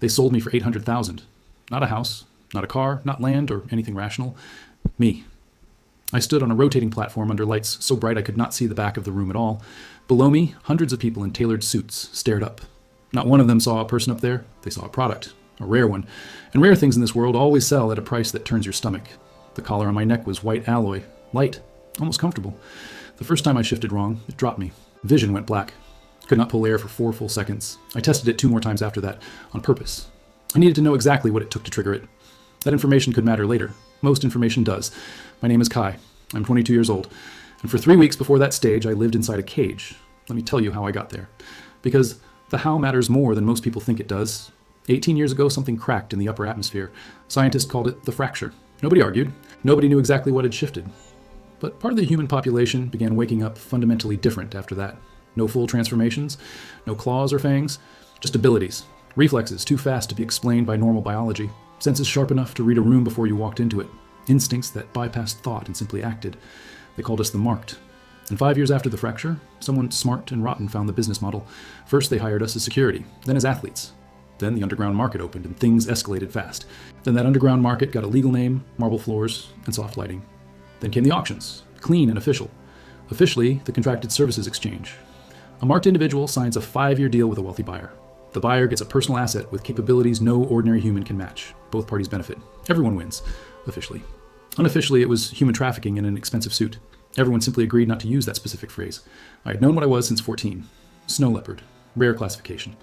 They sold me for 800,000. Not a house, not a car, not land or anything rational. Me. I stood on a rotating platform under lights so bright I could not see the back of the room at all. Below me, hundreds of people in tailored suits stared up. Not one of them saw a person up there. They saw a product, a rare one. And rare things in this world always sell at a price that turns your stomach. The collar on my neck was white alloy, light, almost comfortable. The first time I shifted wrong, it dropped me. Vision went black. Could not pull air for 4 full seconds. I tested it 2 more times after that, on purpose. I needed to know exactly what it took to trigger it. That information could matter later. Most information does. My name is Kai. I'm 22 years old. And for 3 weeks before that stage, I lived inside a cage. Let me tell you how I got there. Because the how matters more than most people think it does. 18 years ago, something cracked in the upper atmosphere. Scientists called it the fracture. Nobody argued. Nobody knew exactly what had shifted. But part of the human population began waking up fundamentally different after that. No full transformations, no claws or fangs, just abilities. Reflexes too fast to be explained by normal biology. Senses sharp enough to read a room before you walked into it. Instincts that bypassed thought and simply acted. They called us the marked. And 5 years after the fracture, someone smart and rotten found the business model. First they hired us as security, then as athletes. Then the underground market opened and things escalated fast. Then that underground market got a legal name, marble floors, and soft lighting. Then came the auctions, clean and official. Officially, the contracted services exchange. A marked individual signs a 5-year deal with a wealthy buyer. The buyer gets a personal asset with capabilities no ordinary human can match. Both parties benefit. Everyone wins, officially. Unofficially, it was human trafficking in an expensive suit. Everyone simply agreed not to use that specific phrase. I had known what I was since 14. Snow leopard. Rare classification.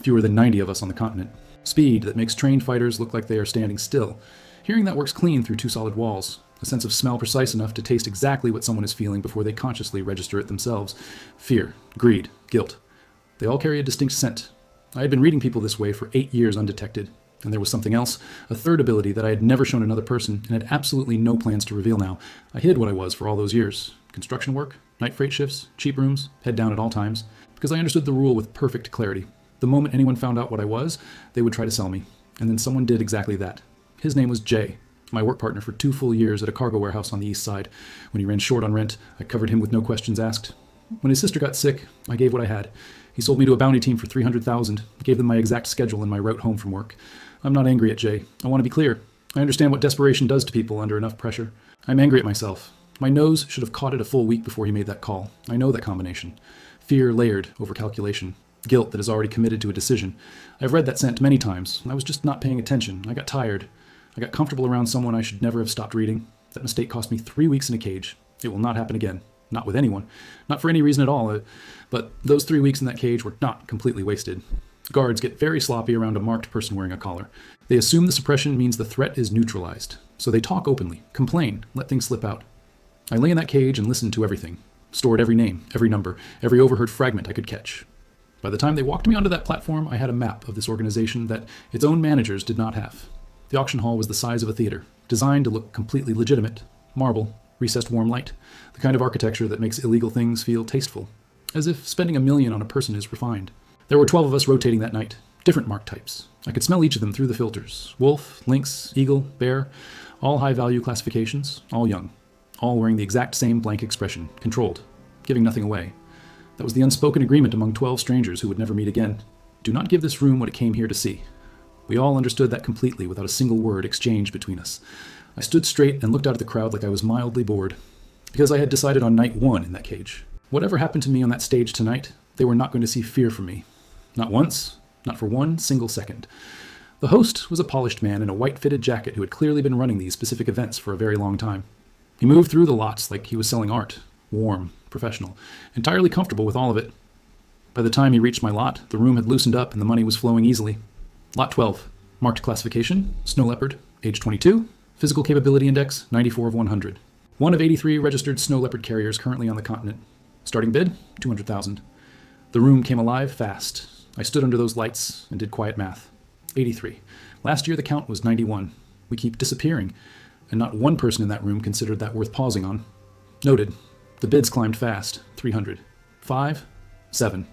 Fewer than 90 of us on the continent. Speed that makes trained fighters look like they are standing still. Hearing that works clean through 2 solid walls. A sense of smell precise enough to taste exactly what someone is feeling before they consciously register it themselves. Fear, greed, guilt. They all carry a distinct scent. I had been reading people this way for 8 years undetected. And there was something else, a third ability that I had never shown another person and had absolutely no plans to reveal now. I hid what I was for all those years. Construction work, night freight shifts, cheap rooms, head down at all times. Because I understood the rule with perfect clarity. The moment anyone found out what I was, they would try to sell me. And then someone did exactly that. His name was Jay, my work partner for 2 full years at a cargo warehouse on the east side. When he ran short on rent, I covered him with no questions asked. When his sister got sick, I gave what I had. He sold me to a bounty team for 300,000, gave them my exact schedule and my route home from work. I'm not angry at Jay. I want to be clear. I understand what desperation does to people under enough pressure. I'm angry at myself. My nose should have caught it a full week before he made that call. I know that combination. Fear layered over calculation. Guilt that is already committed to a decision. I've read that scent many times. I was just not paying attention. I got tired. I got comfortable around someone I should never have stopped reading. That mistake cost me 3 weeks in a cage. It will not happen again. Not with anyone. Not for any reason at all. But those 3 weeks in that cage were not completely wasted. Guards get very sloppy around a marked person wearing a collar. They assume the suppression means the threat is neutralized. So they talk openly, complain, let things slip out. I lay in that cage and listened to everything. Stored every name, every number, every overheard fragment I could catch. By the time they walked me onto that platform, I had a map of this organization that its own managers did not have. The auction hall was the size of a theater, designed to look completely legitimate. Marble, recessed warm light, the kind of architecture that makes illegal things feel tasteful. As if spending $1 million on a person is refined. There were 12 of us rotating that night, different mark types. I could smell each of them through the filters. Wolf, lynx, eagle, bear, all high-value classifications, all young. All wearing the exact same blank expression, controlled, giving nothing away. That was the unspoken agreement among 12 strangers who would never meet again. Do not give this room what it came here to see. We all understood that completely without a single word exchanged between us. I stood straight and looked out at the crowd like I was mildly bored. Because I had decided on night 1 in that cage. Whatever happened to me on that stage tonight, they were not going to see fear from me. Not once, not for 1 single second. The host was a polished man in a white fitted jacket who had clearly been running these specific events for a very long time. He moved through the lots like he was selling art, warm, professional, entirely comfortable with all of it. By the time he reached my lot, the room had loosened up and the money was flowing easily. Lot 12, marked classification, snow leopard, age 22, physical capability index, 94 of 100. One of 83 registered snow leopard carriers currently on the continent. Starting bid, 200,000. The room came alive fast. I stood under those lights and did quiet math. 83. Last year the count was 91. We keep disappearing, and not one person in that room considered that worth pausing on. Noted. The bids climbed fast. 300. 5. 7.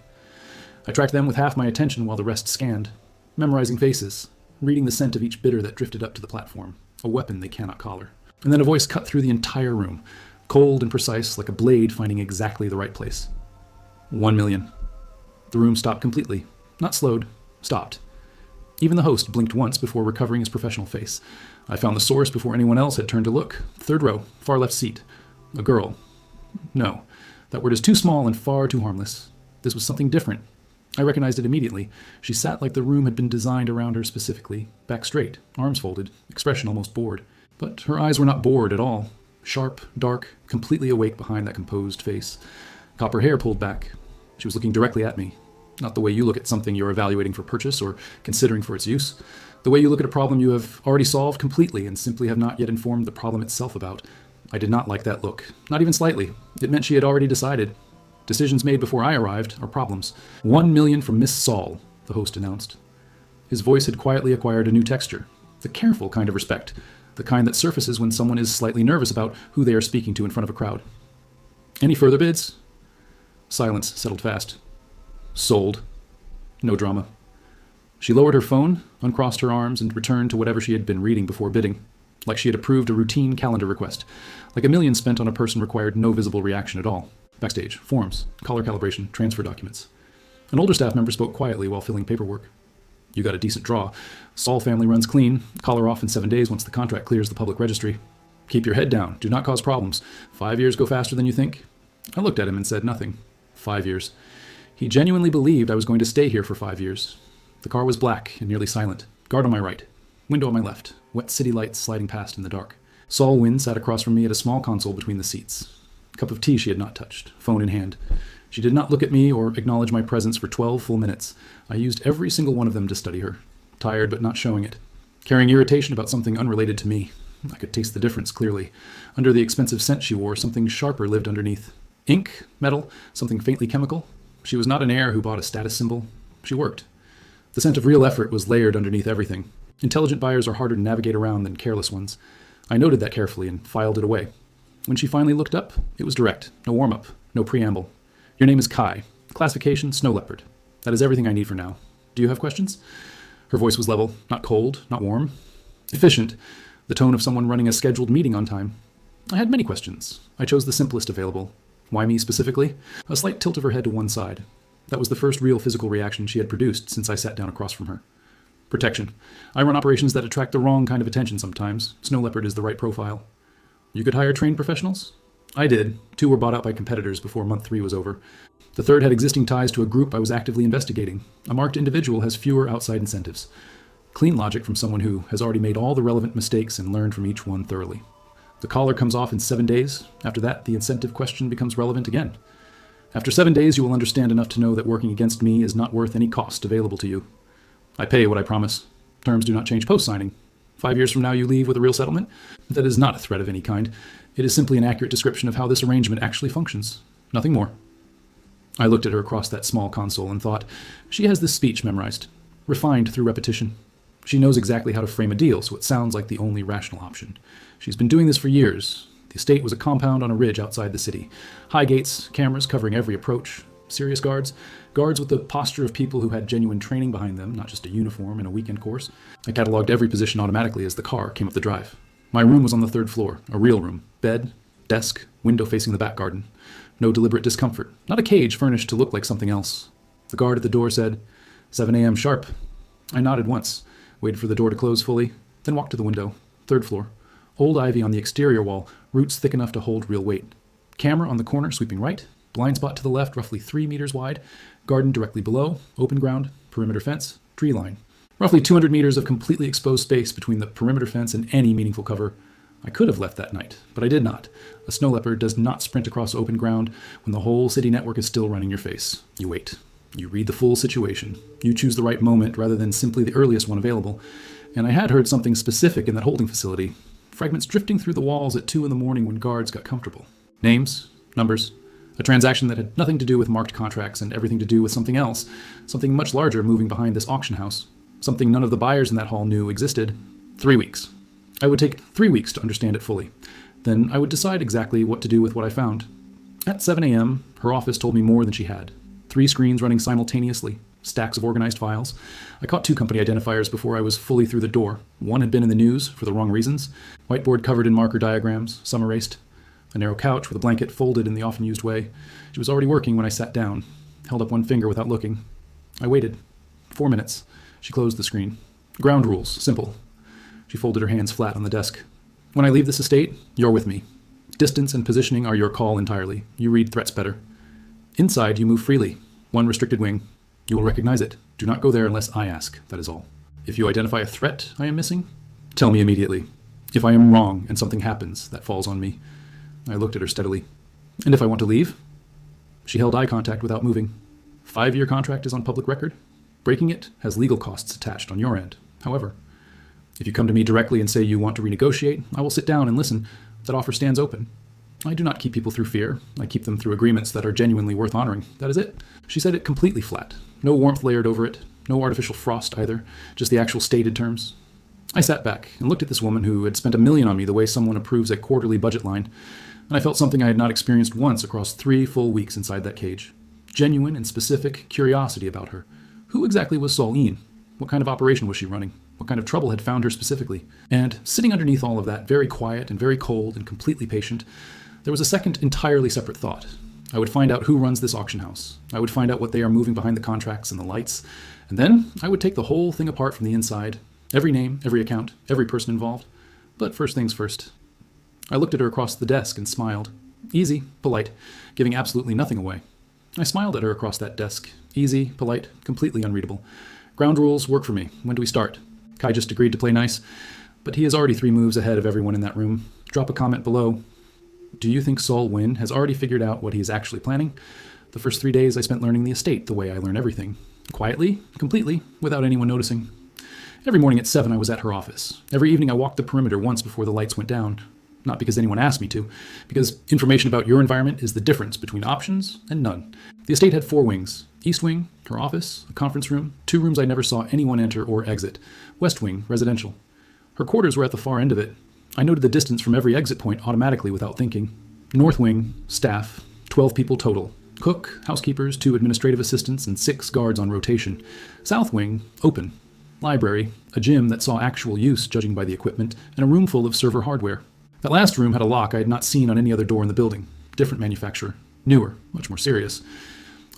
I tracked them with half my attention while the rest scanned, memorizing faces, reading the scent of each bidder that drifted up to the platform, a weapon they cannot collar. And then a voice cut through the entire room, cold and precise like a blade finding exactly the right place. 1 million. The room stopped completely. Not slowed. Stopped. Even the host blinked once before recovering his professional face. I found the source before anyone else had turned to look. Third row, far left seat. A girl. No, that word is too small and far too harmless. This was something different. I recognized it immediately. She sat like the room had been designed around her specifically, back straight, arms folded, expression almost bored. But her eyes were not bored at all. Sharp, dark, completely awake behind that composed face. Copper hair pulled back. She was looking directly at me. Not the way you look at something you're evaluating for purchase or considering for its use. The way you look at a problem you have already solved completely and simply have not yet informed the problem itself about. I did not like that look. Not even slightly. It meant she had already decided. Decisions made before I arrived are problems. 1 million from Miss Saul, the host announced. His voice had quietly acquired a new texture. The careful kind of respect. The kind that surfaces when someone is slightly nervous about who they are speaking to in front of a crowd. Any further bids? Silence settled fast. Sold. No drama. She lowered her phone, uncrossed her arms, and returned to whatever she had been reading before bidding. Like she had approved a routine calendar request. Like $1 million spent on a person required no visible reaction at all. Backstage, forms, collar calibration, transfer documents. An older staff member spoke quietly while filling paperwork. You got a decent draw. Saul family runs clean. Collar off in 7 days once the contract clears the public registry. Keep your head down. Do not cause problems. 5 years go faster than you think? I looked at him and said nothing. 5 years. He genuinely believed I was going to stay here for 5 years. The car was black and nearly silent. Guard on my right. Window on my left. Wet city lights sliding past in the dark. Saul Wynn sat across from me at a small console between the seats. Cup of tea she had not touched, phone in hand. She did not look at me or acknowledge my presence for 12 full minutes. I used every single one of them to study her. Tired but not showing it. Carrying irritation about something unrelated to me. I could taste the difference clearly. Under the expensive scent she wore, something sharper lived underneath. Ink, metal, something faintly chemical. She was not an heir who bought a status symbol. She worked. The scent of real effort was layered underneath everything. Intelligent buyers are harder to navigate around than careless ones. I noted that carefully and filed it away. When she finally looked up, it was direct. No warm-up, no preamble. Your name is Kai. Classification, snow leopard. That is everything I need for now. Do you have questions? Her voice was level, not cold, not warm. Efficient, the tone of someone running a scheduled meeting on time. I had many questions. I chose the simplest available. Why me specifically? A slight tilt of her head to one side. That was the first real physical reaction she had produced since I sat down across from her. Protection. I run operations that attract the wrong kind of attention sometimes. Snow leopard is the right profile. You could hire trained professionals? I did. 2 were bought out by competitors before month 3 was over. The third had existing ties to a group I was actively investigating. A marked individual has fewer outside incentives. Clean logic from someone who has already made all the relevant mistakes and learned from each one thoroughly. The collar comes off in 7 days. After that, the incentive question becomes relevant again. After 7 days, you will understand enough to know that working against me is not worth any cost available to you. I pay what I promise. Terms do not change post-signing. 5 years from now, you leave with a real settlement? That is not a threat of any kind. It is simply an accurate description of how this arrangement actually functions. Nothing more. I looked at her across that small console and thought, she has this speech memorized, refined through repetition. She knows exactly how to frame a deal, so it sounds like the only rational option. She's been doing this for years. The estate was a compound on a ridge outside the city. High gates, cameras covering every approach. Serious guards. Guards with the posture of people who had genuine training behind them, not just a uniform and a weekend course. I cataloged every position automatically as the car came up the drive. My room was on the 3rd floor, a real room. Bed, desk, window facing the back garden. No deliberate discomfort. Not a cage furnished to look like something else. The guard at the door said, 7 a.m. sharp. I nodded once, waited for the door to close fully, then walked to the window. 3rd floor. Old ivy on the exterior wall, roots thick enough to hold real weight. Camera on the corner sweeping right, blind spot to the left roughly 3 meters wide, garden directly below, open ground, perimeter fence, tree line. Roughly 200 meters of completely exposed space between the perimeter fence and any meaningful cover. I could have left that night, but I did not. A snow leopard does not sprint across open ground when the whole city network is still running your face. You wait. You read the full situation. You choose the right moment rather than simply the earliest one available. And I had heard something specific in that holding facility. Fragments drifting through the walls at 2 a.m. when guards got comfortable. Names, numbers, a transaction that had nothing to do with marked contracts and everything to do with something else, something much larger moving behind this auction house, something none of the buyers in that hall knew existed. 3 weeks. I would take 3 weeks to understand it fully. Then I would decide exactly what to do with what I found. At 7 a.m., her office told me more than she had. 3 screens running simultaneously, stacks of organized files. I caught 2 company identifiers before I was fully through the door. One had been in the news for the wrong reasons. Whiteboard covered in marker diagrams, some erased. A narrow couch with a blanket folded in the often used way. She was already working when I sat down, held up one finger without looking. I waited. 4 minutes. She closed the screen. Ground rules, simple. She folded her hands flat on the desk. When I leave this estate, you're with me. Distance and positioning are your call entirely. You read threats better. Inside, you move freely. One restricted wing. You will recognize it. Do not go there unless I ask, that is all. If you identify a threat I am missing, tell me immediately. If I am wrong and something happens, that falls on me. I looked at her steadily. And if I want to leave? She held eye contact without moving. 5-year contract is on public record. Breaking it has legal costs attached on your end. However, if you come to me directly and say you want to renegotiate, I will sit down and listen. That offer stands open. I do not keep people through fear. I keep them through agreements that are genuinely worth honoring. That is it. She said it completely flat. No warmth layered over it. No artificial frost either. Just the actual stated terms. I sat back and looked at this woman who had spent $1 million on me the way someone approves a quarterly budget line, and I felt something I had not experienced once across 3 full weeks inside that cage. Genuine and specific curiosity about her. Who exactly was Sol-in? What kind of operation was she running? What kind of trouble had found her specifically? And sitting underneath all of that, very quiet and very cold and completely patient, there was a second entirely separate thought. I would find out who runs this auction house. I would find out what they are moving behind the contracts and the lights. And then I would take the whole thing apart from the inside. Every name, every account, every person involved. But first things first. I looked at her across the desk and smiled. Easy, polite, giving absolutely nothing away. I smiled at her across that desk. Easy, polite, completely unreadable. Ground rules work for me. When do we start? Kai just agreed to play nice, but he is already 3 moves ahead of everyone in that room. Drop a comment below. Do you think Sol-in has already figured out what he is actually planning? The first 3 days I spent learning the estate the way I learn everything. Quietly, completely, without anyone noticing. Every morning at 7 I was at her office. Every evening I walked the perimeter once before the lights went down. Not because anyone asked me to, because information about your environment is the difference between options and none. The estate had 4 wings. East wing, her office, a conference room, 2 rooms I never saw anyone enter or exit. West wing, residential. Her quarters were at the far end of it. I noted the distance from every exit point automatically without thinking. North wing, staff, 12 people total. Cook, housekeepers, 2 administrative assistants, and 6 guards on rotation. South wing, open. Library, a gym that saw actual use judging by the equipment, and a room full of server hardware. That last room had a lock I had not seen on any other door in the building. Different manufacturer. Newer, much more serious.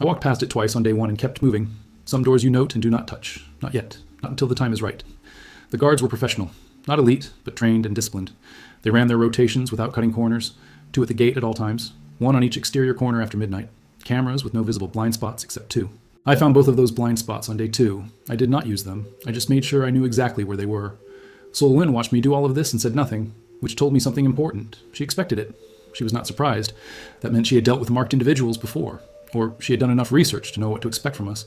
I walked past it twice on day 1 and kept moving. Some doors you note and do not touch. Not yet. Not until the time is right. The guards were professional. Not elite, but trained and disciplined. They ran their rotations without cutting corners. 2 at the gate at all times. 1 on each exterior corner after midnight. Cameras with no visible blind spots except 2. I found both of those blind spots on day 2. I did not use them. I just made sure I knew exactly where they were. Sol-in watched me do all of this and said nothing, which told me something important. She expected it. She was not surprised. That meant she had dealt with marked individuals before, or she had done enough research to know what to expect from us.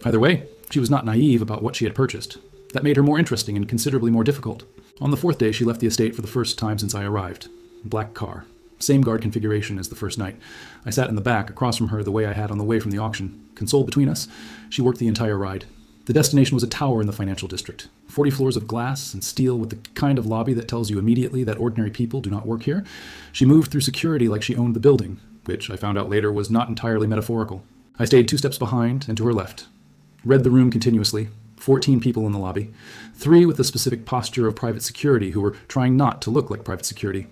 Either way, she was not naive about what she had purchased. That made her more interesting and considerably more difficult. On the 4th day, she left the estate for the first time since I arrived. Black car. Same guard configuration as the first night. I sat in the back, across from her the way I had on the way from the auction. Console between us. She worked the entire ride. The destination was a tower in the financial district. 40 floors of glass and steel with the kind of lobby that tells you immediately that ordinary people do not work here. She moved through security like she owned the building, which I found out later was not entirely metaphorical. I stayed 2 steps behind and to her left. Read the room continuously. 14 people in the lobby. 3 with the specific posture of private security who were trying not to look like private security.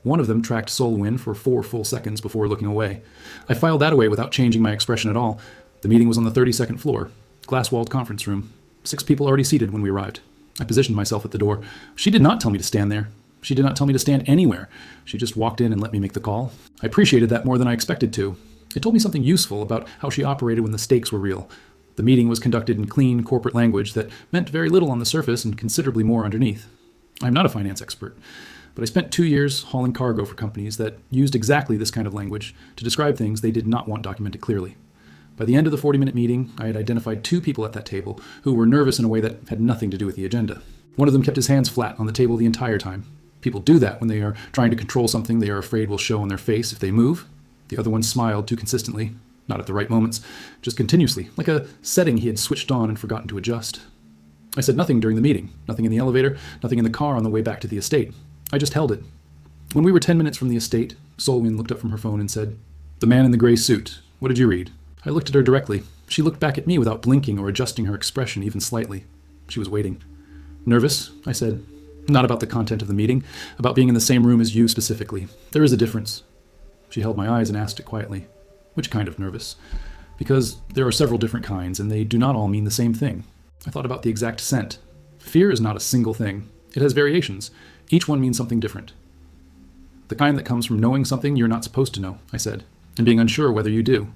One of them tracked Sol-in for 4 full seconds before looking away. I filed that away without changing my expression at all. The meeting was on the 32nd floor. Glass-walled conference room. 6 people already seated when we arrived. I positioned myself at the door. She did not tell me to stand there. She did not tell me to stand anywhere. She just walked in and let me make the call. I appreciated that more than I expected to. It told me something useful about how she operated when the stakes were real. The meeting was conducted in clean corporate language that meant very little on the surface and considerably more underneath. I'm not a finance expert, but I spent 2 years hauling cargo for companies that used exactly this kind of language to describe things they did not want documented clearly. By the end of the 40-minute meeting, I had identified 2 people at that table who were nervous in a way that had nothing to do with the agenda. One of them kept his hands flat on the table the entire time. People do that when they are trying to control something they are afraid will show on their face if they move. The other one smiled too consistently, not at the right moments, just continuously, like a setting he had switched on and forgotten to adjust. I said nothing during the meeting, nothing in the elevator, nothing in the car on the way back to the estate. I just held it. When we were 10 minutes from the estate, Sol-in looked up from her phone and said, "The man in the gray suit. What did you read?" I looked at her directly. She looked back at me without blinking or adjusting her expression even slightly. She was waiting. "Nervous?" I said. "Not about the content of the meeting, about being in the same room as you specifically. There is a difference." She held my eyes and asked it quietly. "Which kind of nervous?" "Because there are several different kinds, and they do not all mean the same thing." I thought about the exact scent. Fear is not a single thing. It has variations. Each one means something different. The kind that comes from knowing something you're not supposed to know, I said, and being unsure whether you do.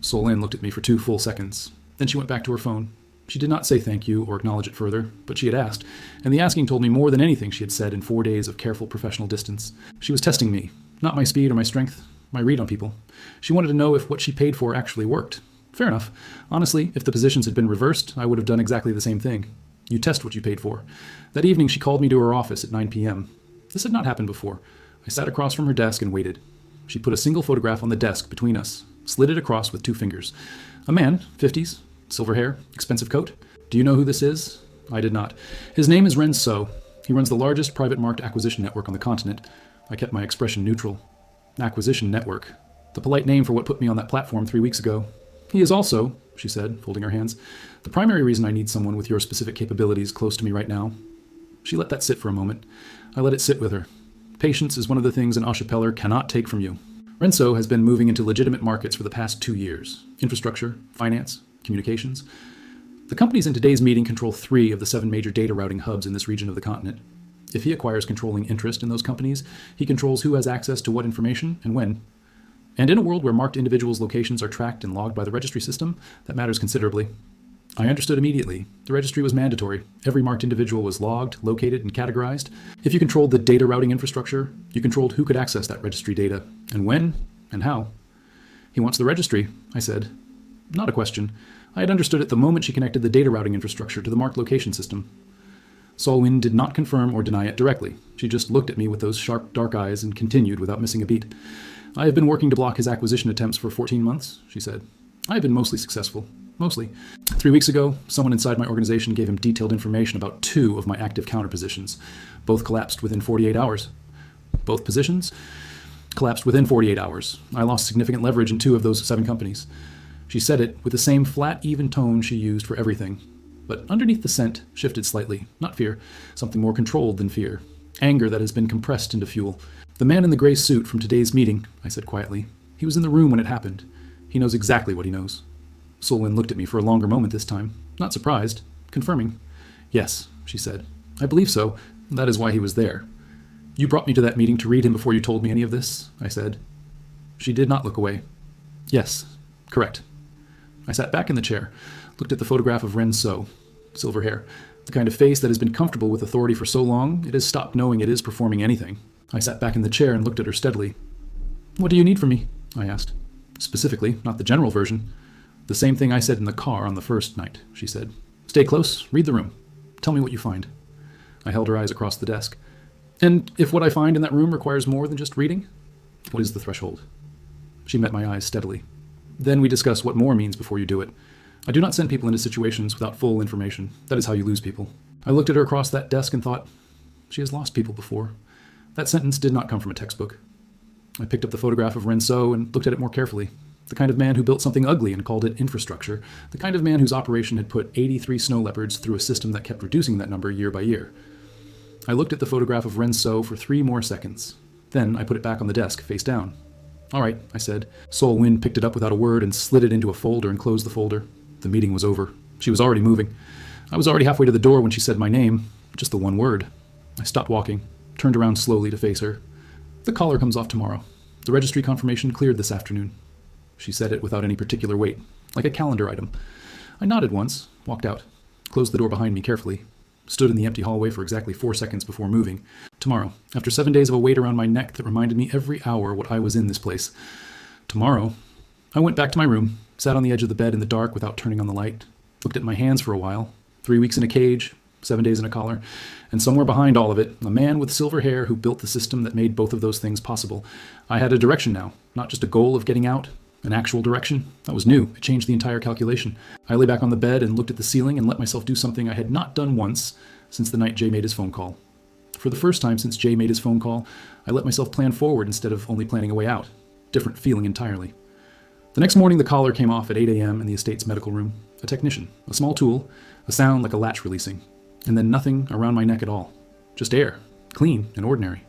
Sol-In looked at me for 2 full seconds. Then she went back to her phone. She did not say thank you or acknowledge it further, but she had asked, and the asking told me more than anything she had said in 4 days of careful professional distance. She was testing me, not my speed or my strength, my read on people. She wanted to know if what she paid for actually worked. Fair enough. Honestly, if the positions had been reversed, I would have done exactly the same thing. You test what you paid for. That evening, she called me to her office at 9 p.m. This had not happened before. I sat across from her desk and waited. She put a single photograph on the desk between us, slid it across with 2 fingers. A man, 50s, silver hair, expensive coat. Do you know who this is? I did not. His name is Reno. He runs the largest private market acquisition network on the continent. I kept my expression neutral. Acquisition network. The polite name for what put me on that platform 3 weeks ago. He is also, she said, folding her hands, the primary reason I need someone with your specific capabilities close to me right now. She let that sit for a moment. I let it sit with her. Patience is one of the things an Ashapeller cannot take from you. Reno has been moving into legitimate markets for the past 2 years. Infrastructure, finance, communications. The companies in today's meeting control 3 of the 7 major data routing hubs in this region of the continent. If he acquires controlling interest in those companies, he controls who has access to what information and when. And in a world where marked individuals' locations are tracked and logged by the registry system, that matters considerably. I understood immediately. The registry was mandatory. Every marked individual was logged, located, and categorized. If you controlled the data routing infrastructure, you controlled who could access that registry data, and when, and how. He wants the registry, I said. Not a question. I had understood it the moment she connected the data routing infrastructure to the marked location system. Sol-In did not confirm or deny it directly. She just looked at me with those sharp, dark eyes and continued without missing a beat. I have been working to block his acquisition attempts for 14 months, she said. I have been mostly successful. Mostly. 3 weeks ago, someone inside my organization gave him detailed information about 2 of my active counter positions. Both collapsed within 48 hours. Both positions collapsed within 48 hours. I lost significant leverage in 2 of those 7 companies. She said it with the same flat, even tone she used for everything. But underneath the scent shifted slightly. Not fear. Something more controlled than fear. Anger that has been compressed into fuel. The man in the gray suit from today's meeting, I said quietly. He was in the room when it happened. He knows exactly what he knows. Sol-In looked at me for a longer moment this time. Not surprised. Confirming. Yes, she said. I believe so. That is why he was there. You brought me to that meeting to read him before you told me any of this, I said. She did not look away. Yes, correct. I sat back in the chair, looked at the photograph of Reno, silver hair, the kind of face that has been comfortable with authority for so long it has stopped knowing it is performing anything. I sat back in the chair and looked at her steadily. What do you need from me? I asked. Specifically, not the general version. The same thing I said in the car on the first night, she said. Stay close, read the room. Tell me what you find. I held her eyes across the desk. And if what I find in that room requires more than just reading? What is the threshold? She met my eyes steadily. Then we discuss what more means before you do it. I do not send people into situations without full information. That is how you lose people. I looked at her across that desk and thought, she has lost people before. That sentence did not come from a textbook. I picked up the photograph of Reno and looked at it more carefully. The kind of man who built something ugly and called it infrastructure. The kind of man whose operation had put 83 snow leopards through a system that kept reducing that number year by year. I looked at the photograph of Reno for 3 more seconds. Then I put it back on the desk, face down. All right, I said. Sol-In picked it up without a word and slid it into a folder and closed the folder. The meeting was over. She was already moving. I was already halfway to the door when she said my name, just the one word. I stopped walking, turned around slowly to face her. The collar comes off tomorrow. The registry confirmation cleared this afternoon. She said it without any particular weight, like a calendar item. I nodded once, walked out, closed the door behind me carefully, stood in the empty hallway for exactly 4 seconds before moving. Tomorrow, after 7 days of a weight around my neck that reminded me every hour what I was in this place. Tomorrow, I went back to my room, sat on the edge of the bed in the dark without turning on the light, looked at my hands for a while, 3 weeks in a cage, 7 days in a collar, and somewhere behind all of it, a man with silver hair who built the system that made both of those things possible. I had a direction now, not just a goal of getting out, an actual direction. That was new. It changed the entire calculation. I lay back on the bed and looked at the ceiling and let myself do something I had not done once since the night Jay made his phone call. For the first time since Jay made his phone call, I let myself plan forward instead of only planning a way out. Different feeling entirely. The next morning, the collar came off at 8 a.m. in the estate's medical room. A technician, a small tool, a sound like a latch releasing, and then nothing around my neck at all. Just air, clean and ordinary.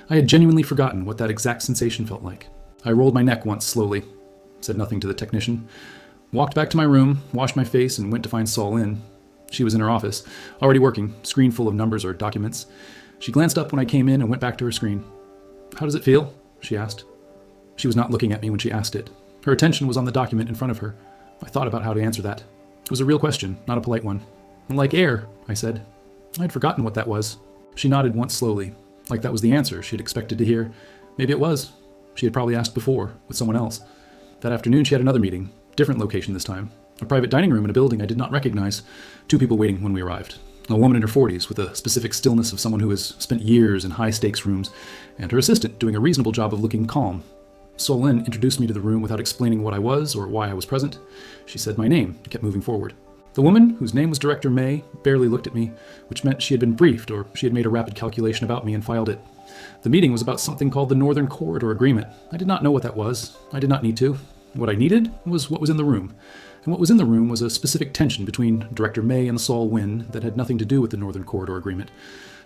I had genuinely forgotten what that exact sensation felt like. I rolled my neck once slowly, said nothing to the technician, walked back to my room, washed my face, and went to find Sol-In. She was in her office, already working, screen full of numbers or documents. She glanced up when I came in and went back to her screen. "How does it feel?" she asked. She was not looking at me when she asked it. Her attention was on the document in front of her. I thought about how to answer that. It was a real question, not a polite one. "Like air," I said. I had forgotten what that was. She nodded once slowly, like that was the answer she had expected to hear. Maybe it was. She had probably asked before, with someone else. That afternoon she had another meeting, different location this time. A private dining room in a building I did not recognize. 2 people waiting when we arrived. A woman in her 40s with the specific stillness of someone who has spent years in high-stakes rooms, and her assistant doing a reasonable job of looking calm. Sol-in introduced me to the room without explaining what I was or why I was present. She said my name and kept moving forward. The woman, whose name was Director May, barely looked at me, which meant she had been briefed or she had made a rapid calculation about me and filed it. The meeting was about something called the Northern Corridor Agreement. I did not know what that was. I did not need to. What I needed was what was in the room. And what was in the room was a specific tension between Director May and Sol Win that had nothing to do with the Northern Corridor Agreement.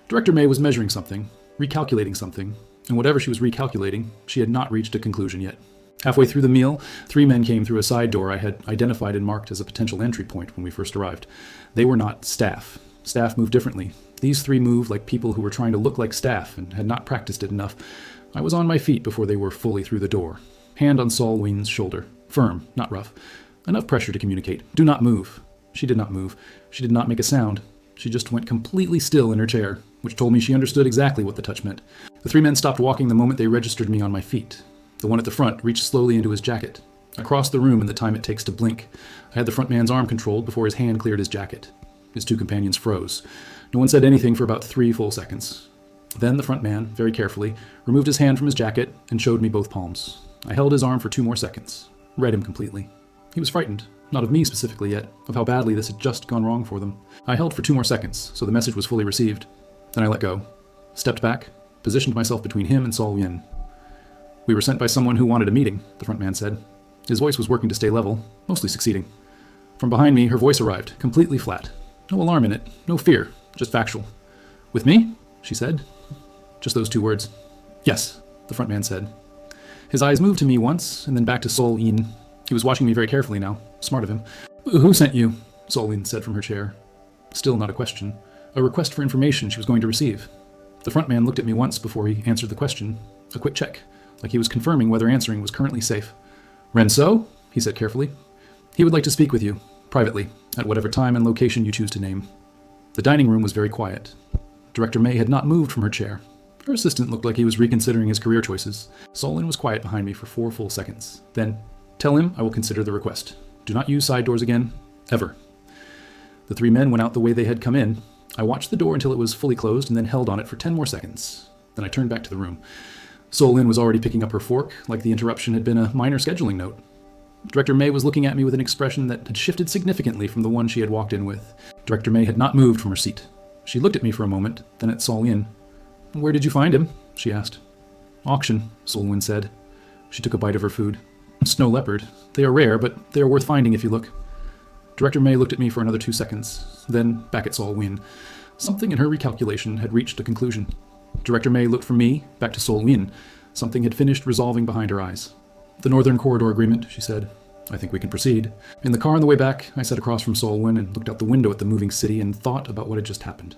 Director May was measuring something, recalculating something, and whatever she was recalculating, she had not reached a conclusion yet. Halfway through the meal, 3 men came through a side door I had identified and marked as a potential entry point when we first arrived. They were not staff. Staff moved differently. These 3 moved like people who were trying to look like staff and had not practiced it enough. I was on my feet before they were fully through the door. Hand on Sol Win's shoulder. Firm, not rough. Enough pressure to communicate. Do not move. She did not move. She did not make a sound. She just went completely still in her chair, which told me she understood exactly what the touch meant. The 3 men stopped walking the moment they registered me on my feet. The one at the front reached slowly into his jacket. Across the room in the time it takes to blink. I had the front man's arm controlled before his hand cleared his jacket. His 2 companions froze. No one said anything for about 3 full seconds. Then the front man, very carefully, removed his hand from his jacket and showed me both palms. I held his arm for 2 more seconds. Read him completely. He was frightened. Not of me specifically yet, of how badly this had just gone wrong for them. I held for 2 more seconds, so the message was fully received. Then I let go. Stepped back, positioned myself between him and Sol Yin. "We were sent by someone who wanted a meeting," the front man said. His voice was working to stay level, mostly succeeding. From behind me, her voice arrived, completely flat. No alarm in it, no fear, just factual. "With me?" she said. Just those 2 words. "Yes," the front man said. His eyes moved to me once, and then back to Sol Yin. He was watching me very carefully now. Smart of him. "Who sent you?" Sol Yin said from her chair. Still not a question. A request for information she was going to receive. The front man looked at me once before he answered the question. A quick check, like he was confirming whether answering was currently safe. "Renso?" he said carefully. "He would like to speak with you, privately, at whatever time and location you choose to name." The dining room was very quiet. Director May had not moved from her chair. Her assistant looked like he was reconsidering his career choices. Solin was quiet behind me for 4 full seconds. Then, "Tell him I will consider the request. Do not use side doors again. Ever." The 3 men went out the way they had come in. I watched the door until it was fully closed and then held on it for 10 more seconds. Then I turned back to the room. Sol-in was already picking up her fork, like the interruption had been a minor scheduling note. Director May was looking at me with an expression that had shifted significantly from the one she had walked in with. Director May had not moved from her seat. She looked at me for a moment, then at Sol-in. "Where did you find him?" she asked. "Auction," Sol-in said. She took a bite of her food. "Snow leopard. They are rare, but they are worth finding if you look." Director May looked at me for another 2 seconds, then back at Sol-in. Something in her recalculation had reached a conclusion. Director May looked from me, back to Sol-in. Something had finished resolving behind her eyes. "The Northern Corridor Agreement," she said. "I think we can proceed." In the car on the way back, I sat across from Sol-in and looked out the window at the moving city and thought about what had just happened.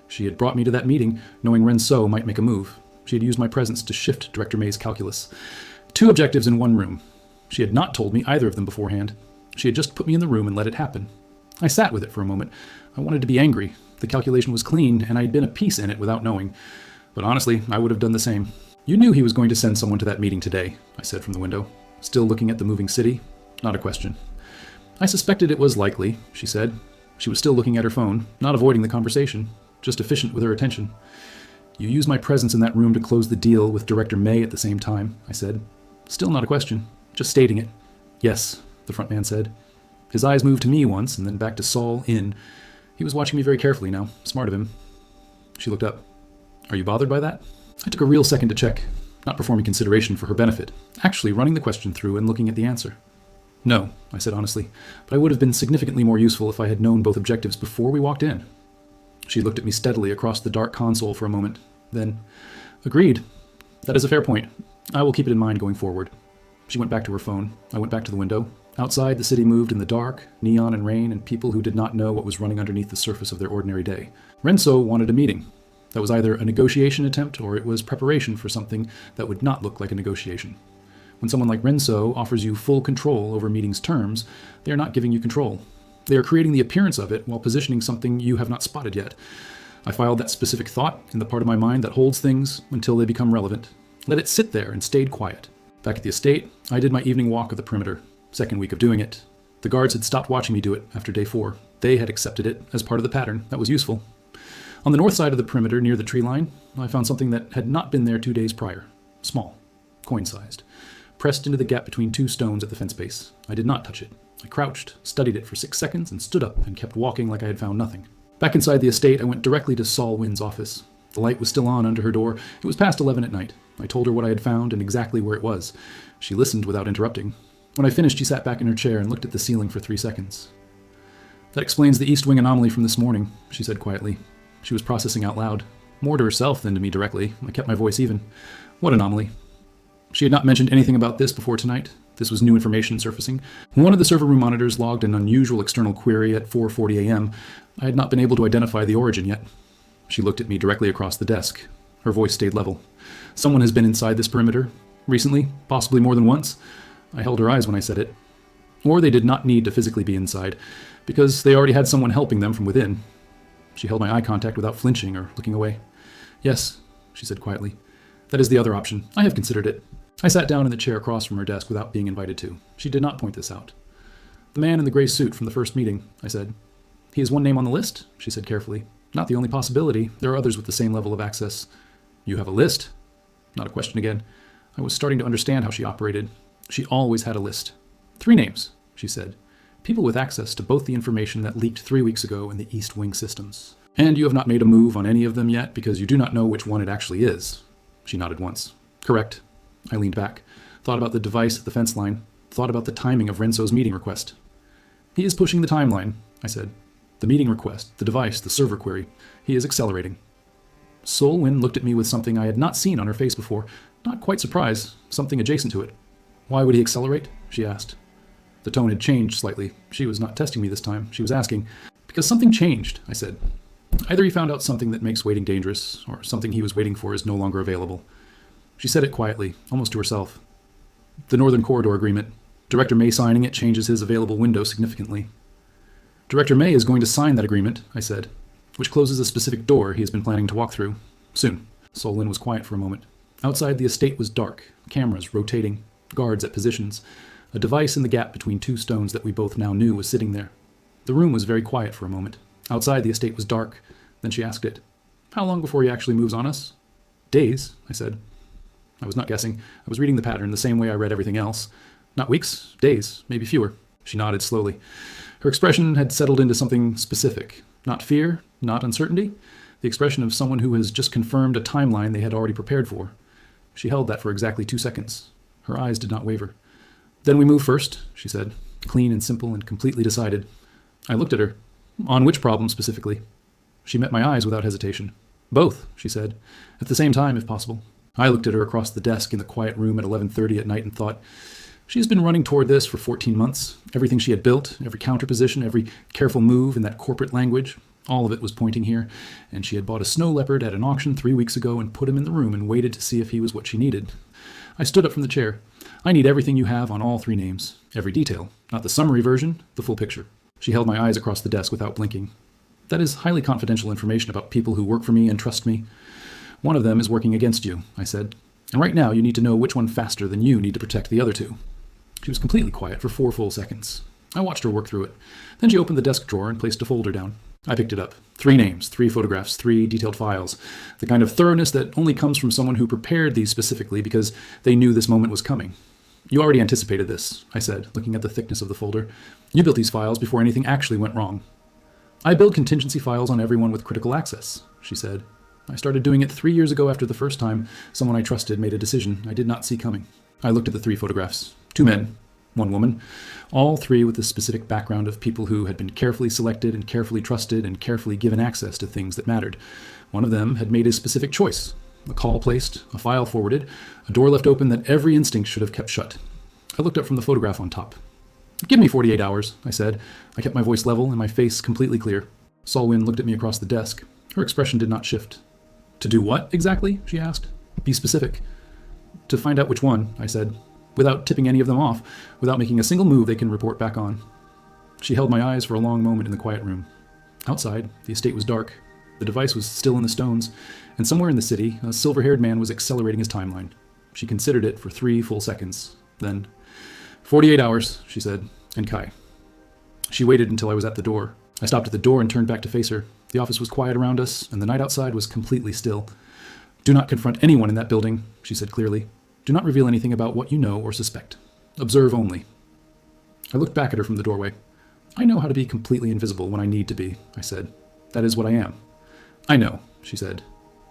She had brought me to that meeting, knowing Renso might make a move. She had used my presence to shift Director May's calculus. 2 objectives in 1 room. She had not told me either of them beforehand. She had just put me in the room and let it happen. I sat with it for a moment. I wanted to be angry. The calculation was clean, and I had been a piece in it without knowing. But honestly, I would have done the same. "You knew he was going to send someone to that meeting today," I said from the window, still looking at the moving city. Not a question. "I suspected it was likely," she said. She was still looking at her phone, not avoiding the conversation, just efficient with her attention. "You used my presence in that room to close the deal with Director May at the same time," I said. Still not a question, just stating it. "Yes," the front man said. His eyes moved to me once and then back to Sol-in. He was watching me very carefully now, smart of him. She looked up. "Are you bothered by that?" I took a real second to check, not performing consideration for her benefit, actually running the question through and looking at the answer. "No," I said honestly, "but I would have been significantly more useful if I had known both objectives before we walked in." She looked at me steadily across the dark console for a moment. Then, "Agreed. That is a fair point. I will keep it in mind going forward." She went back to her phone. I went back to the window. Outside, the city moved in the dark, neon and rain, and people who did not know what was running underneath the surface of their ordinary day. Renso wanted a meeting. That was either a negotiation attempt or it was preparation for something that would not look like a negotiation. When someone like Renso offers you full control over meeting's terms, they are not giving you control. They are creating the appearance of it while positioning something you have not spotted yet. I filed that specific thought in the part of my mind that holds things until they become relevant. Let it sit there and stayed quiet. Back at the estate, I did my evening walk of the perimeter. Second week of doing it. The guards had stopped watching me do it after day 4. They had accepted it as part of the pattern. That was useful. On the north side of the perimeter, near the tree line, I found something that had not been there 2 days prior. Small. Coin-sized. Pressed into the gap between 2 stones at the fence base. I did not touch it. I crouched, studied it for 6 seconds, and stood up and kept walking like I had found nothing. Back inside the estate, I went directly to Sol Wynn's office. The light was still on under her door. It was past 11 at night. I told her what I had found and exactly where it was. She listened without interrupting. When I finished, she sat back in her chair and looked at the ceiling for 3 seconds. That explains the East Wing anomaly from this morning, she said quietly. She was processing out loud. More to herself than to me directly. I kept my voice even. What anomaly? She had not mentioned anything about this before tonight. This was new information surfacing. When one of the server room monitors logged an unusual external query at 4:40 a.m., I had not been able to identify the origin yet. She looked at me directly across the desk. Her voice stayed level. Someone has been inside this perimeter. Recently, possibly more than once. I held her eyes when I said it. Or they did not need to physically be inside, because they already had someone helping them from within. She held my eye contact without flinching or looking away. Yes, she said quietly. That is the other option. I have considered it. I sat down in the chair across from her desk without being invited to. She did not point this out. The man in the gray suit from the first meeting, I said. He is one name on the list, she said carefully. Not the only possibility. There are others with the same level of access. You have a list? Not a question again. I was starting to understand how she operated. She always had a list. 3 names, she said. People with access to both the information that leaked 3 weeks ago in the East Wing systems. And you have not made a move on any of them yet because you do not know which one it actually is. She nodded once. Correct. I leaned back, thought about the device at the fence line, thought about the timing of Renso's meeting request. He is pushing the timeline, I said. The meeting request, the device, the server query. He is accelerating. Sol Wynn looked at me with something I had not seen on her face before. Not quite surprised, something adjacent to it. Why would he accelerate? She asked. The tone had changed slightly. She was not testing me this time. She was asking. Because something changed, I said. Either he found out something that makes waiting dangerous, or something he was waiting for is no longer available. She said it quietly, almost to herself. The Northern Corridor Agreement. Director May signing it changes his available window significantly. Director May is going to sign that agreement, I said, which closes a specific door he has been planning to walk through. Soon. Sol Lin was quiet for a moment. Outside, the estate was dark, cameras rotating, guards at positions, a device in the gap between 2 stones that we both now knew was sitting there. The room was very quiet for a moment. Outside, the estate was dark. Then she asked it, How long before he actually moves on us? Days, I said. I was not guessing. I was reading the pattern the same way I read everything else. Not weeks, days, maybe fewer. She nodded slowly. Her expression had settled into something specific. Not fear, not uncertainty. The expression of someone who has just confirmed a timeline they had already prepared for. She held that for exactly 2 seconds. Her eyes did not waver. Then we move first, she said, clean and simple and completely decided. I looked at her. On which problem specifically? She met my eyes without hesitation. Both, she said, at the same time if possible. I looked at her across the desk in the quiet room at 11:30 at night and thought, she has been running toward this for 14 months. Everything she had built, every counterposition, every careful move in that corporate language, all of it was pointing here, and she had bought a snow leopard at an auction 3 weeks ago and put him in the room and waited to see if he was what she needed. I stood up from the chair. I need everything you have on all 3 names. Every detail. Not the summary version, the full picture. She held my eyes across the desk without blinking. That is highly confidential information about people who work for me and trust me. One of them is working against you, I said. And right now you need to know which one faster than you need to protect the other 2. She was completely quiet for 4 full seconds. I watched her work through it. Then she opened the desk drawer and placed a folder down. I picked it up. 3 names, 3 photographs, 3 detailed files. The kind of thoroughness that only comes from someone who prepared these specifically because they knew this moment was coming. You already anticipated this, I said, looking at the thickness of the folder. You built these files before anything actually went wrong. I build contingency files on everyone with critical access, she said. I started doing it 3 years ago after the first time someone I trusted made a decision I did not see coming. I looked at the 3 photographs. 2 men, 1 woman, all 3 with the specific background of people who had been carefully selected and carefully trusted and carefully given access to things that mattered. One of them had made a specific choice. A call placed, a file forwarded, a door left open that every instinct should have kept shut. I looked up from the photograph on top. Give me 48 hours, I said. I kept my voice level and my face completely clear. Solwyn looked at me across the desk. Her expression did not shift. To do what, exactly? She asked. Be specific. To find out which one, I said, without tipping any of them off, without making a single move they can report back on. She held my eyes for a long moment in the quiet room. Outside, the estate was dark. The device was still in the stones, and somewhere in the city, a silver-haired man was accelerating his timeline. She considered it for 3 full seconds. Then, 48 hours, she said, and Kai. She waited until I was at the door. I stopped at the door and turned back to face her. The office was quiet around us, and the night outside was completely still. Do not confront anyone in that building, she said clearly. Do not reveal anything about what you know or suspect. Observe only. I looked back at her from the doorway. I know how to be completely invisible when I need to be, I said. That is what I am. I know, she said.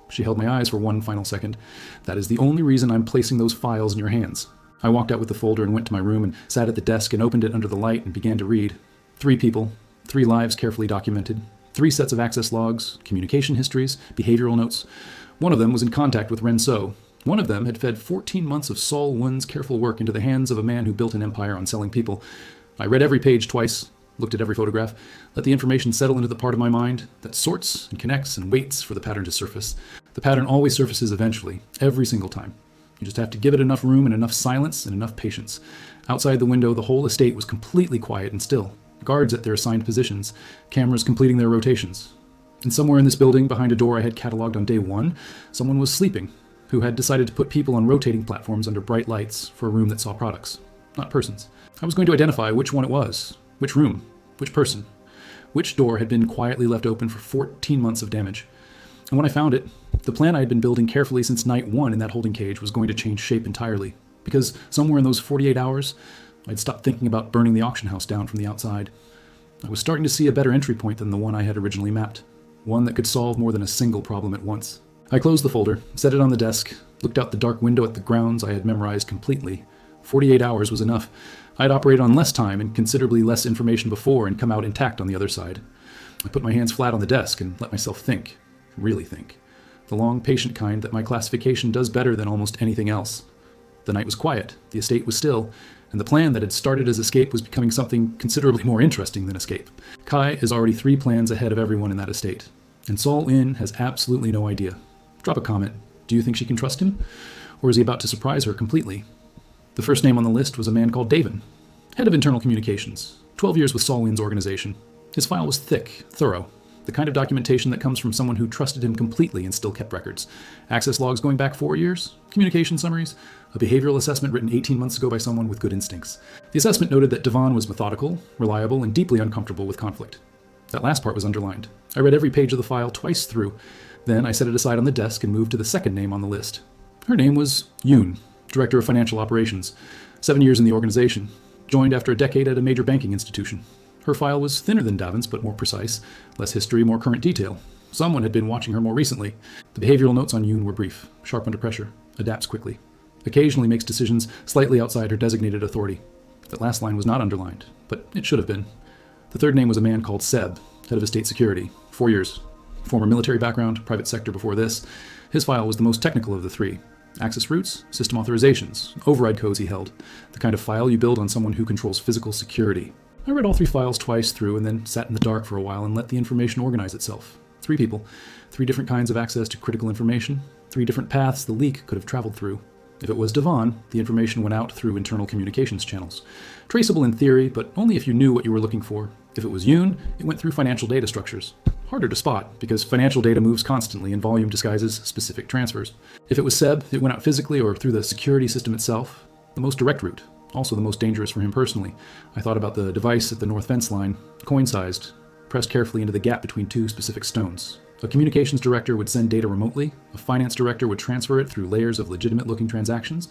She held my eyes for one final second. That is the only reason I'm placing those files in your hands. I walked out with the folder and went to my room and sat at the desk and opened it under the light and began to read. 3 people, 3 lives carefully documented, 3 sets of access logs, communication histories, behavioral notes. One of them was in contact with Renso. One of them had fed 14 months of Sol Wun's careful work into the hands of a man who built an empire on selling people. I read every page twice, looked at every photograph, let the information settle into the part of my mind that sorts and connects and waits for the pattern to surface. The pattern always surfaces eventually, every single time. You just have to give it enough room and enough silence and enough patience. Outside the window, the whole estate was completely quiet and still. Guards at their assigned positions, cameras completing their rotations. And somewhere in this building, behind a door I had cataloged on day 1, someone was sleeping, who had decided to put people on rotating platforms under bright lights for a room that saw products, not persons. I was going to identify which one it was, which room, which person, which door had been quietly left open for 14 months of damage. And when I found it, the plan I had been building carefully since night 1 in that holding cage was going to change shape entirely, because somewhere in those 48 hours, I'd stopped thinking about burning the auction house down from the outside. I was starting to see a better entry point than the one I had originally mapped, one that could solve more than a single problem at once. I closed the folder, set it on the desk, looked out the dark window at the grounds I had memorized completely. 48 hours was enough. I had operated on less time and considerably less information before and come out intact on the other side. I put my hands flat on the desk and let myself think, really think. The long, patient kind that my classification does better than almost anything else. The night was quiet, the estate was still, and the plan that had started as escape was becoming something considerably more interesting than escape. Kai is already 3 plans ahead of everyone in that estate, and Sol In has absolutely no idea. Drop a comment. Do you think she can trust him? Or is he about to surprise her completely? The first name on the list was a man called Davin, head of internal communications, 12 years with Sol In's organization. His file was thick, thorough, the kind of documentation that comes from someone who trusted him completely and still kept records. Access logs going back 4 years, communication summaries, a behavioral assessment written 18 months ago by someone with good instincts. The assessment noted that Devon was methodical, reliable, and deeply uncomfortable with conflict. That last part was underlined. I read every page of the file twice through. Then I set it aside on the desk and moved to the second name on the list. Her name was Yoon, Director of Financial Operations, 7 years in the organization, joined after a decade at a major banking institution. Her file was thinner than Davin's, but more precise, less history, more current detail. Someone had been watching her more recently. The behavioral notes on Yoon were brief, sharp under pressure, adapts quickly. Occasionally makes decisions slightly outside her designated authority. That last line was not underlined, but it should have been. The third name was a man called Seb, head of estate security, 4 years. Former military background, private sector before this. His file was the most technical of the 3. Access routes, system authorizations, override codes he held. The kind of file you build on someone who controls physical security. I read all 3 files twice through and then sat in the dark for a while and let the information organize itself. 3 people, 3 different kinds of access to critical information, 3 different paths the leak could have traveled through. If it was Devon, the information went out through internal communications channels. Traceable in theory, but only if you knew what you were looking for. If it was Yoon, it went through financial data structures. Harder to spot, because financial data moves constantly and volume disguises specific transfers. If it was Seb, it went out physically or through the security system itself. The most direct route, also the most dangerous for him personally. I thought about the device at the north fence line, coin-sized, pressed carefully into the gap between 2 specific stones. A communications director would send data remotely, a finance director would transfer it through layers of legitimate-looking transactions,